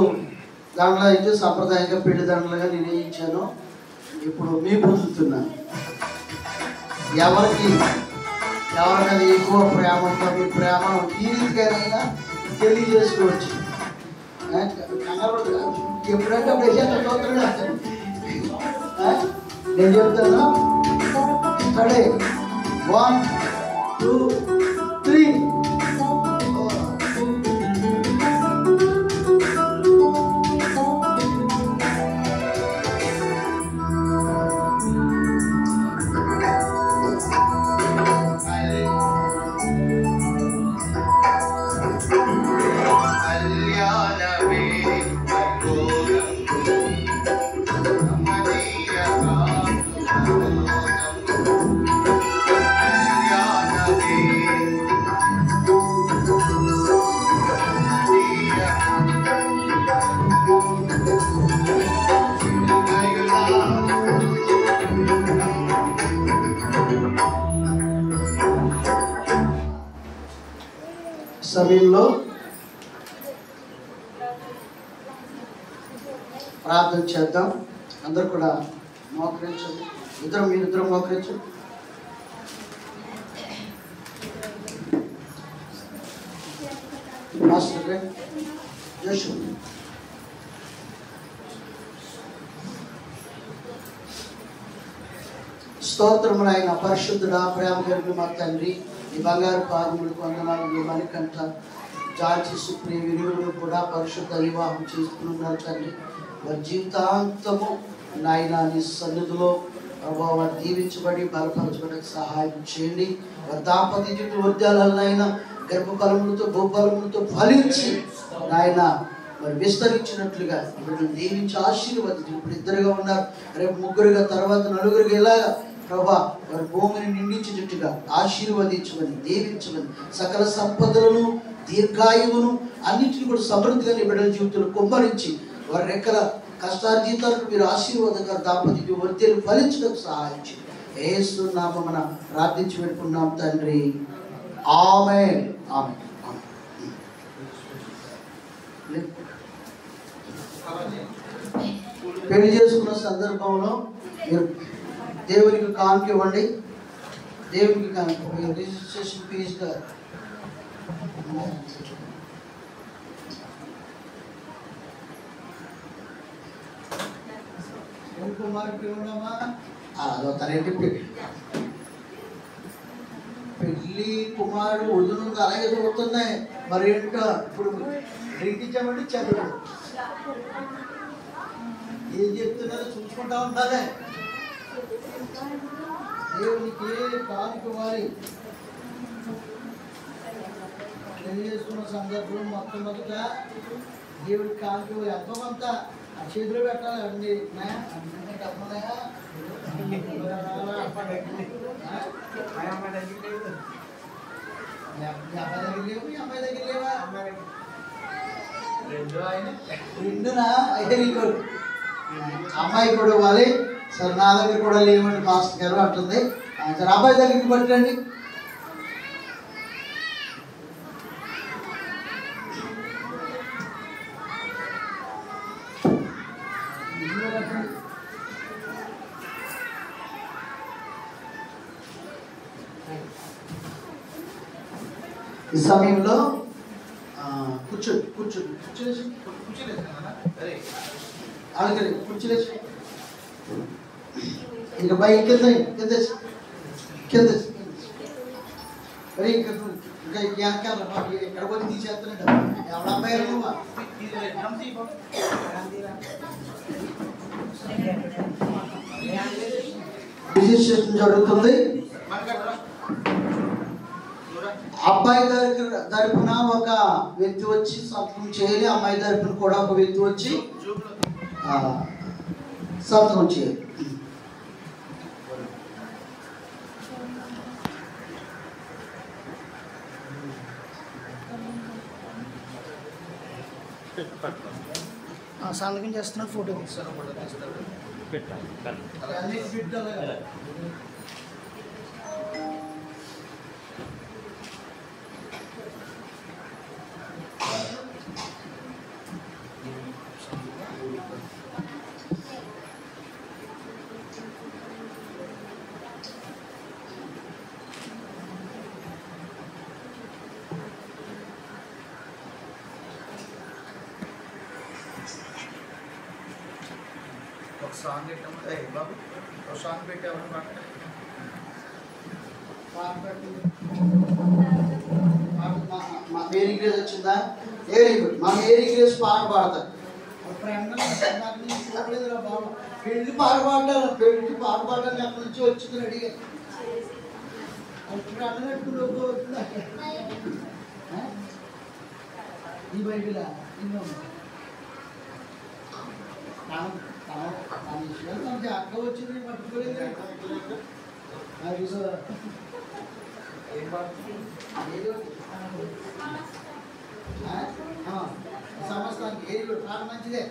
దాంట్లో అయితే సాంప్రదాయంగా పెళ్లి దండలుగా నేను ఇచ్చాను. ఇప్పుడు మీ పొందుతున్నాను. ఎవరికది ఎక్కువ ప్రేమ ఉందో మీ ప్రేమ ఈ రీతిగానైనా తెలియజేసుకోవచ్చు. ఎప్పుడంటే అప్పుడు నేను చెప్తాను. స్టడీ 1 2 3. సమయంలో ప్రార్థన చేద్దాం. అందరూ కూడా మోకరించండి. మీరిద్దరం మోకరించండి. మాస్టర్ జోషు స్తోత్రములు ఆయన పరిశుద్ధుడా ప్రేమ కలిగిన మా తండ్రి ఈ బంగారు పాదములకు వందనాలు మణికంఠ జార్జి సుప్రీం విలువలు కూడా పరిశుద్ధ వివాహం చేసుకున్నారు తండ్రి వారి జీవితాంతము నాయన నీ సన్నిధిలో ప్రభావ దీవించబడి బలపరచబడి సహాయం చేయండి వారి దాంపత్య జీవిత ఉద్యాలైనా గర్భఫలములతో భూఫలములతో ఫలించి నాయన మరి విస్తరించినట్లుగా ఇప్పుడు దీవించి ఆశీర్వదించి ఇప్పుడు ఇద్దరుగా ఉన్నారు రేపు ముగ్గురుగా తర్వాత నలుగురుగా ఇలాగా ప్రభా వారి భూమిని నిండించినట్టుగా ఆశీర్వదించమని దీవించమని సకల సంపదలను దీర్ఘాయువును అన్నింటిని కూడా సమృద్ధిగా నీ బిడ్డల జీవితంలో కుమ్మరించి వారి రెక్కల కష్టార్జితాలకు మీరు ఆశీర్వాదంగా దాంపత్య వర్తీలు ఫలించడానికి సహాయం చేయండి యేసు నామమున ప్రార్థించి పెట్టుకున్నాం తండ్రి ఆమేన్ ఆమేన్ పెళ్లి చేసుకున్న సందర్భంలో మీరు దేవునికి కానుక ఇవ్వండి దేవునికి కానుక రిజిస్ట్రేషన్ ఫీజుగా కుమార్కి ఇవ్వడమా అదో తనేంటి పెళ్ళి కుమారుడు వదులు అలాగే దొరుకుతున్నాయి మరి ఏంటో ఇప్పుడు డ్రింక్ ఇచ్చామంటే చదువు ఏం చెప్తున్నారో చూసుకుంటా ఉంటారే దేవునికి కానుక ఇవ్వాలి పెళ్లి చేసుకున్న సందర్భంలో మొట్టమొదట దేవుడికి కానుక ఇవ్వాలి ఎంతోమంత ఆ చేతిలో పెట్టాలి అన్ని డబ్బున్నాయా అమ్మాయి దగ్గర లేవా రెండునా వెరీ గుడ్ అమ్మాయి కూడా ఇవ్వాలి సరే నా దగ్గర కూడా లేవండి మాస్టర్ గారు అంటుంది సరే అబ్బాయి దగ్గరికి పట్టండి ఈ సమయంలో కూర్చోండి కూర్చోండి కూర్చోలేసి అలాగే కూర్చోలేసి ఇక బై కింద కింద కింద మరి ఇంకా వెనకాల ఎక్కడ పోతే తీసేస్తున్నాడు ఎవడ అమ్మాయి రిజిస్ట్రేషన్ జరుగుతుంది అబ్బాయి తరపున ఒక వ్యక్తి వచ్చి సంతకం చేయాలి అమ్మాయి తరపున కూడా ఒక వ్యక్తి వచ్చి సంతకం చేయాలి సంతకం చేస్తున్నారు ఫోటో తీస్తారు
సాంగ్ పెట్టామంటే బాబు ఒక సాంగ్ పెట్టామని
మా మేరీ గ్రేస్ వచ్చిందా వెరీ గుడ్ మా మేరీ గ్రేస్ పాట పాడతారు బాబు పెళ్లి పాట పాడారు పెళ్లి పాట పాడడానికి అక్కడి నుంచి వచ్చింది అడిగారు అప్పుడు అన్నట్టు ఈ బైబిలా అక్క వచ్చింది పట్టుకోలేదు సమస్తానికి ఏది చాలా మంచిదే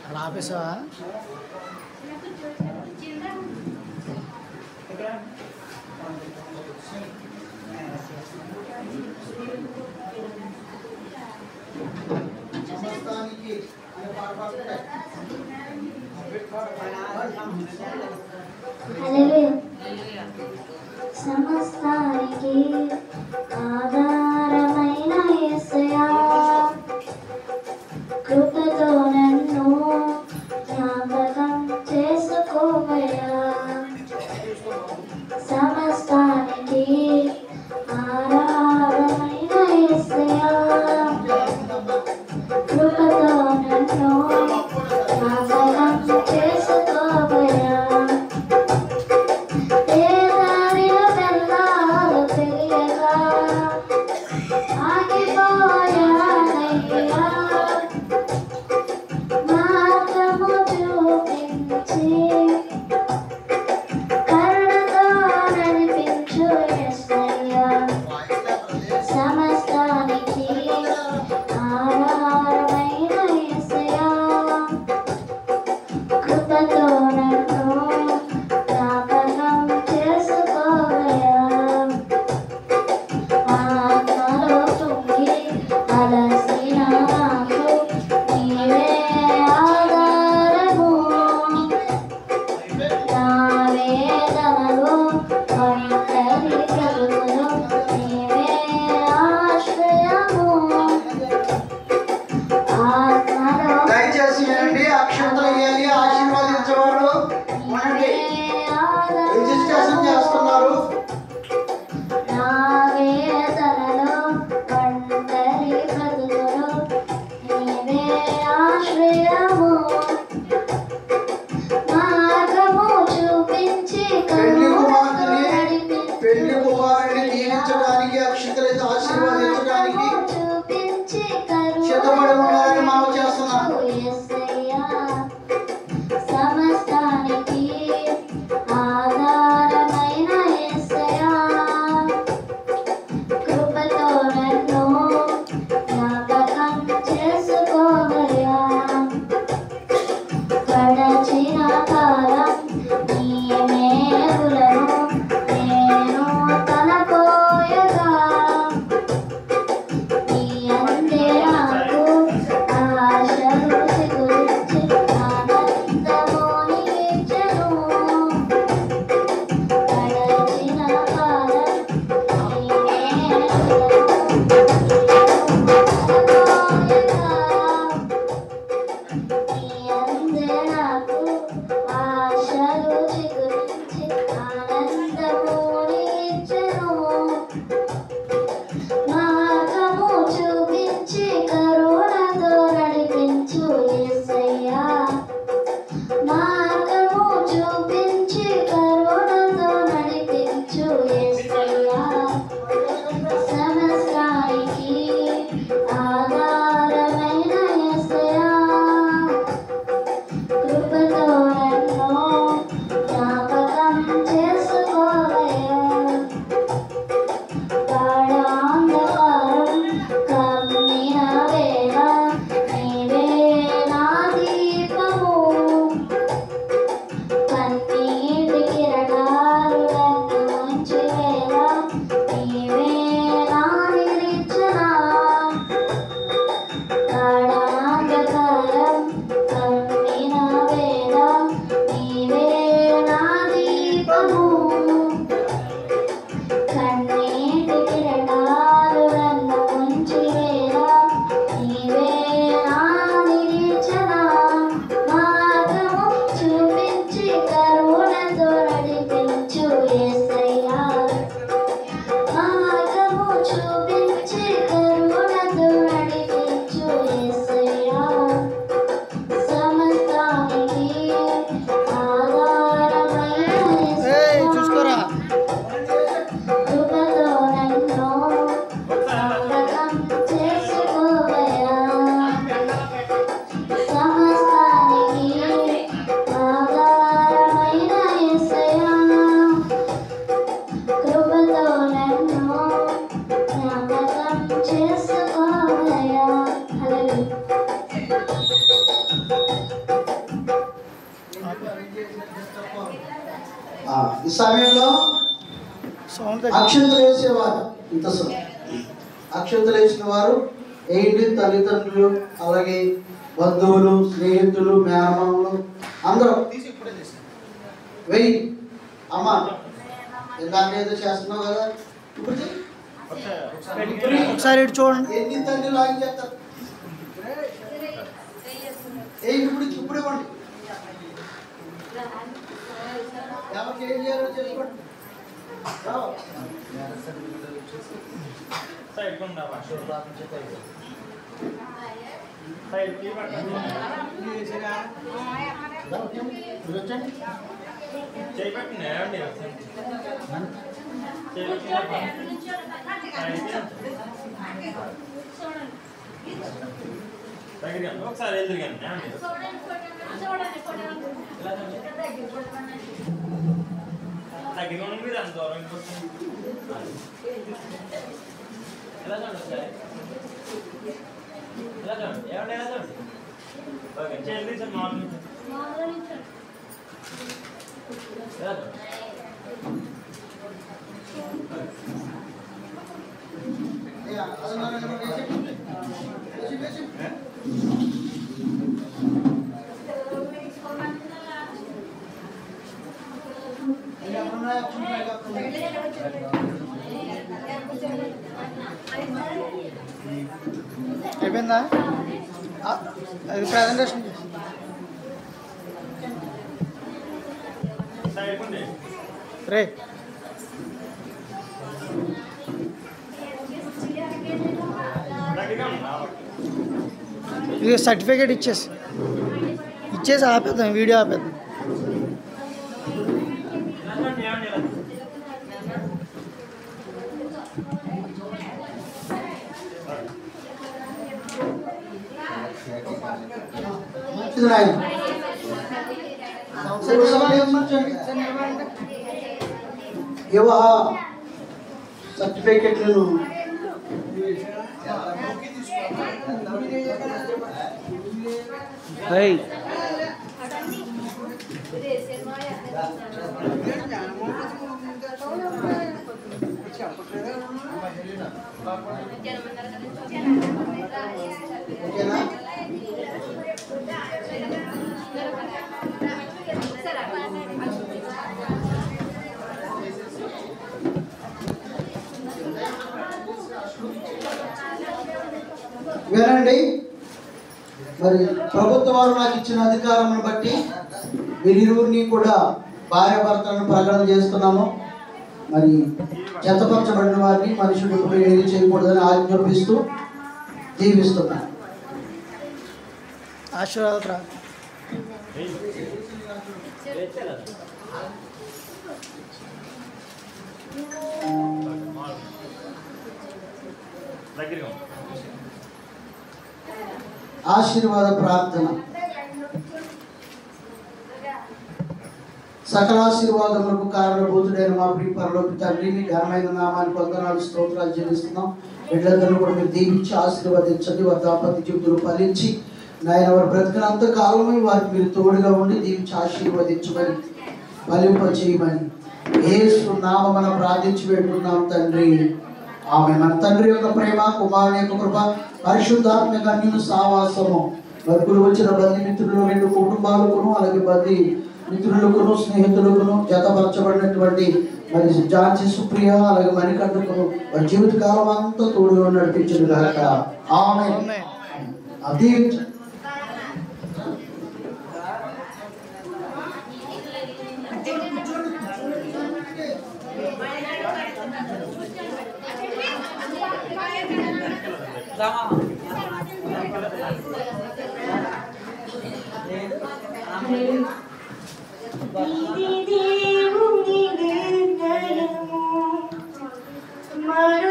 అలా ఆపేసావా సమస్తానికి అనే పాట పాడుతుంటాయి
హల్లెలూయా. సమస్తానికి ఆధారమైన యేసయ్యా, కృపతో నన్ను జ్ఞాపకం చేసుకోవయ్యా. సమస్తానికి ఆధారమైన యేసయ్యా, కృపతో నన్ను జ్ఞాపకం చేసుకోవయ్యా. ఏ దారిలో వెళ్ళాలో తెలియక ఆగిపోయానయ్యా, మార్గము చూపించి కరుణతో నడిపించు యేసయ్యా. సమస్తానికి ఆధారమైన యేసయ్యా, కృపతో నన్ను జ్ఞాపకం చేసుకోవయ్యా. ఆత్మలో తుంగి అలసిన నాకు నీవే ఆధారము, నా వేదనలో ఒంటరి బ్రతుకులో నీవే ఆశ్రయము. ఆత్మలో
దయచేసి వినండి. అక్షంతలు వేయాలి. ఆశీర్వదించేవారు ఉండండి. రిజిస్ట్రేషన్ చేస్తున్నారు.
నా వేదనలో ఒంటరి బ్రతుకులో నీవే ఆశ్రయము, మార్గము చూపించి
పెళ్లి
కరుణతో
కుమారుని దీవించడానికి, అక్షంతలు ఆశీర్వదించడానికి
చూపించి
సిద్ధపడి ఉండాలని మనం చేస్తున్నాం.
యేసయ్యా. సమస్తానికి ఆధారమైన యేసయ్యా, కృపతో నన్ను జ్ఞాపకం చేసుకోవయ్యా. గడచిన కాలం నీ మేలులను నేను తలపోయగా, నీ అందే నాకు ఆశలు చిగురించి ఆనందము నిలిచెను. గడచిన కాలం నీ మేలులను తలపోయగా, నీ అందే నాకు ఆశలు చిగురించి ఆనందము నిలిచెను. మార్గము చూపించి కరుణతో నడిపించు యేసయ్యా, మార్గము చూపించి కరుణతో నడిపించు యేసయ్యా. సమస్తానికి ఆధారమైన యేసయ్యా, కృపతో నన్ను జ్ఞాపకం చేసుకోవయ్యా. గాఢాంధకారం కమ్మిన వేళ నీవే నా దీపము, కన్నీటి కిరణాలు నన్ను ముంచే వేళ నీవే నా నిరీక్షణ. గాఢాంధకారం కమ్మిన వేళ నీవే నా దీపము, కన్నీటి కిరణాలు నన్ను ముంచి వేళ నీవే నా నిరీక్షణ. మార్గము చూపించి కరుణతో నడిపించు యేసయ్యా, మార్గము చూపించి కరుణతో నడిపించు యేసయ్యా. సమస్తానికి ఆధారమైన యేసయ్యా, కృపతో నన్ను జ్ఞాపకం చేసుకోవయ్యా. సమస్తానికి ఆధారమైన యేసయ్యా, కృపతో నన్ను జ్ఞాపకం చేసుకోవయ్యా. హల్లెలూయా.
ఈ సమయంలో అక్షంతలు వేసేవారు. ఇంత అక్షంతలు వేసిన వారు ఏంటి తల్లిదండ్రులు, అలాగే బంధువులు, స్నేహితులు, మేనమామలు అందరూ వెయ్యి అమ్మా ఇందాక ఏదో చేస్తున్నావు కదా ఇప్పుడు చెయ్యి.
ఒకసారి ఇటు చూడండి.
ఎన్ని తల్లి లాగి చేస్తారు ఇప్పుడు ఇవ్వండి. ఎవరికి ఏం చేయాలో చేసుకోండి.
ఒకసారి ఎదురుగానే దగ్గర మీరు అంత దూరం ఎలా చూడండి ఎలా చూడండి ఏమంటే ఎలా చూడండి ఓకే చేయండి సార్ మార్నింగ్ ఎలా చూడండి
అయిపోయిందా? అది ప్రజెంటేషన్ రే ఇది సర్టిఫికేట్ ఇచ్చేసి ఆపేద్దాం, వీడియో ఆపేద్దాం.
వివాహ సర్టిఫికెట్లను ఓకేనా? వినండి, మరి ప్రభుత్వ వారు నాకు ఇచ్చిన అధికారమును బట్టి వీరిరువురిని కూడా భార్య భర్తలను ప్రకటన చేస్తున్నాము. మరి జతపరచబడిన వారిని మనుషులు ఇప్పుడు ఏది చేయకూడదని ఆజ్ఞాపిస్తూ జీవిస్తున్నాను.
ఆశీర్వాద
ఆశీర్వాద ప్రార్థన. సకల ఆశీర్వాదములకు కారణభూతుడైన మా ప్రియ పరలోకి తండ్రి, మీ ఘనమైన నామానికి వందనాలు స్తోత్రాలు చెల్లిస్తున్నాం. బిడ్డలందరూ కూడా మీరు దీవించి ఆశీర్వదించండి. వారి దాంపత్య జీవితాలు ఫలించి నాయన వారు బ్రతికినంత కాలమే వారికి మీరు తోడుగా ఉండి దీవించి ఆశీర్వదించమని ఫలింప చేయమని యేసు నామమున ప్రార్థించి పెట్టుకున్నాం తండ్రి, ఆమె. మన తండ్రి యొక్క ప్రేమ, కుమారుని యొక్క కృప, పరిశుద్ధాత్మ అన్యుల సావాసము మరి వచ్చిన బంధుమిత్రులు, 2 కుటుంబాలకును అలాగే బంధు మిత్రులకును స్నేహితులకును జతపరచబడినటువంటి మరి జాన్సీ సుప్రియ అలాగే మణికంఠకును వారి జీవితకాలం అంతా తోడుగా నడిపించిన గాక. ఆమేన్. దీవించండి.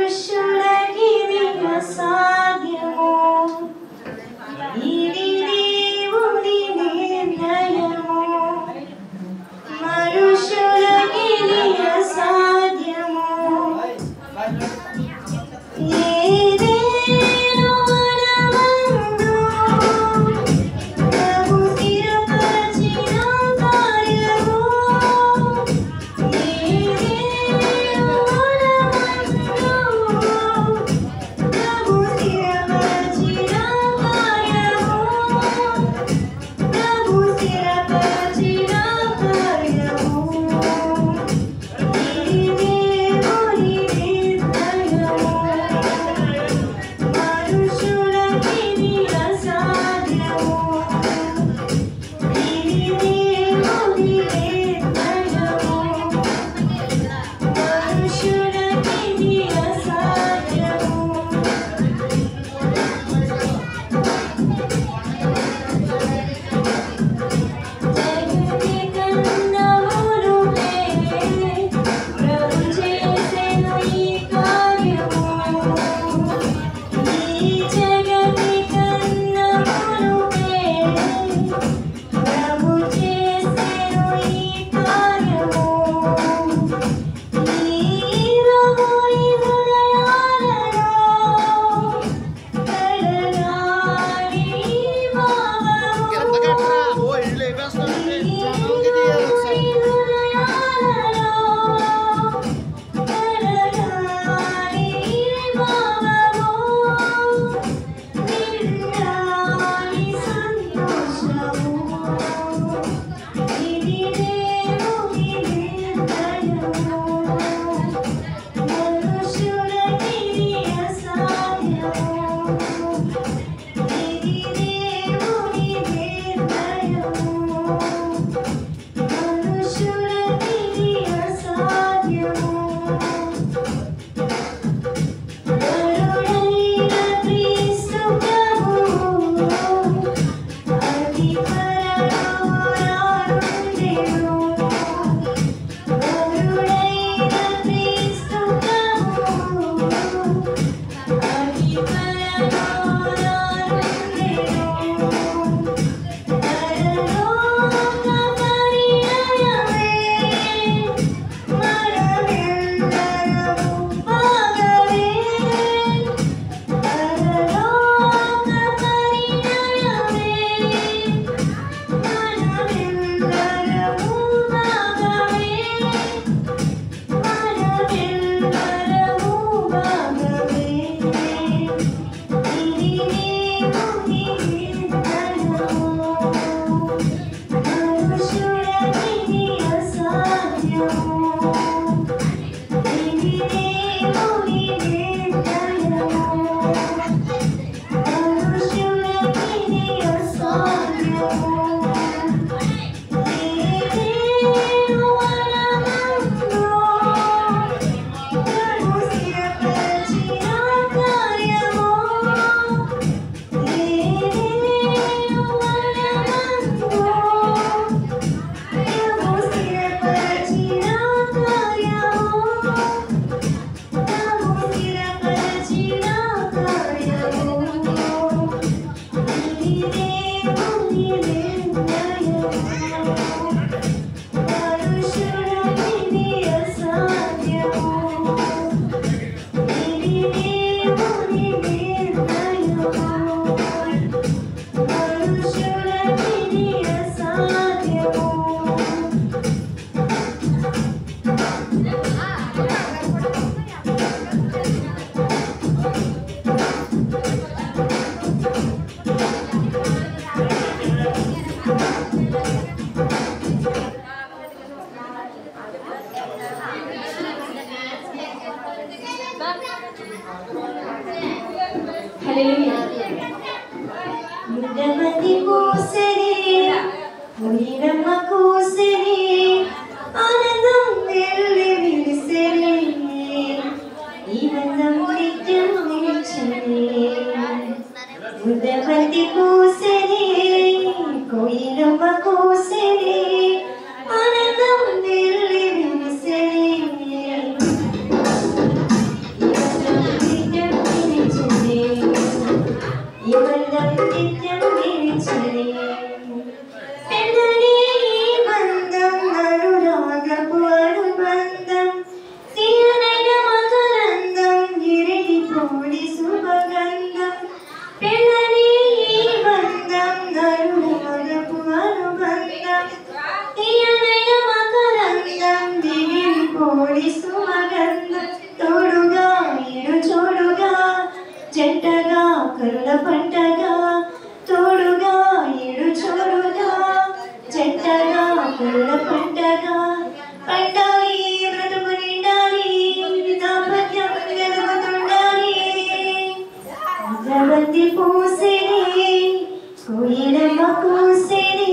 మనుష్యులకిది అసాధ్యము, ఇది దేవుని నిర్ణయము. మనుష్యులకిది అసాధ్యము, ఏదేను వరమందు ప్రభు స్థిరపరచిన కార్యము. ఏదేను వరమందు ప్రభు ముద్దబంది పూసరి మునిరమ్మ కూసరి ఆనందం వెళ్ళి విలిసరి ఈ బంధం నిత్యం నిలిచని ముద్దబంది పూసరి కోయిలమ్మ కూసరి ఆనందం వెళ్ళి విలిసరి ఈ బంధం నిత్యం నిలిచని పెళ్ళని ఈ బంధం అనురాగపు అనుబంధం తీయనైన మకరందం గిరిగిపోడి శుభగంధం పెళ్ళని ఈ బంధం అనురాగపు అనుబంధం తీయనైన మకరందం గిరిగిపోడి శుభగంధం తోడుగా ఇరు చూడుగా జంటగా కరుణ పంటగా తోడుగా ఇడు చూడుగా జంటగా కరుణ పంటగా పండాలి బ్రతుకు నిండాలి దాంపత్యం వెలుగుతుండాలి ముద్దబంది పూసిరి కోయిలమ్మ కూసిరి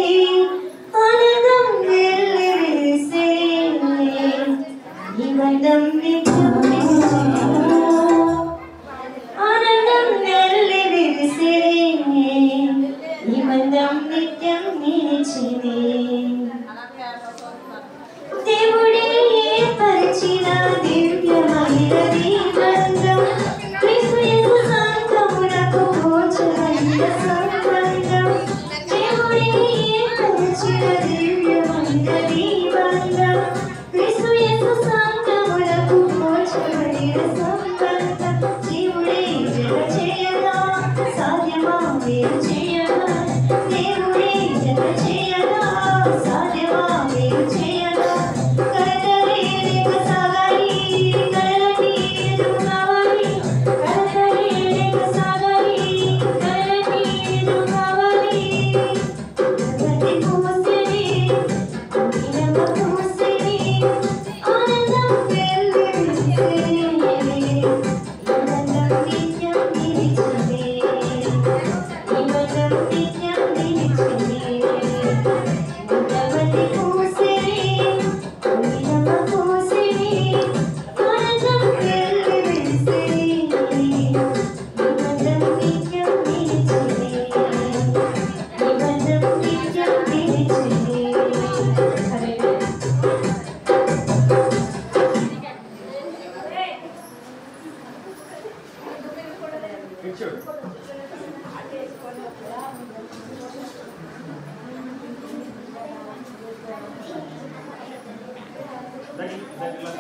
ఆనందం వెళ్ళి విరిసిరి ఈ బంధం నిత్యం ఆనందం వెళ్ళి విరిసిరి ఈ బంధం నిత్యం నిలిచిరి దేవుడే ఏర్పరిచిన దివ్యమైనది బంధం క్రీస్తు యేసు సంఘమునకు గోచరమైన సంబంధం దేవుడే ఏర్పరిచిన దివ్యమైనది బంధం క్రీస్తు యేసు సంఘమునకు గోచరమైన సంబంధం జీవుడే జత చేయగా సాధ్యమా వేరు చేయగా దేవుడే జత చేయగా సాధ్యమా వేరు చేయగా కలతలే లేక సాగాలి కలలని ఎదురు కావాలి కలతలే లేక సాగాలి కలలని ఎదురు కావాలి ముద్దబంది పూసిరి కోయిలమ్మ కూసిరి ఆనందం వెళ్ళి విరిసిరి ఈ బంధం నిత్యం నిలిచిరి ఈ బంధం నిత్యం నిలిచిరి ముద్దబంది పూసిరి కోయిలమ్మ కూసిరి ఆనందం వెళ్ళి విరిసిరి ఈ బంధం నిత్యం నిలిచిరి ఈ బంధం నిత్యం నిలిచిరి
Daqui lá.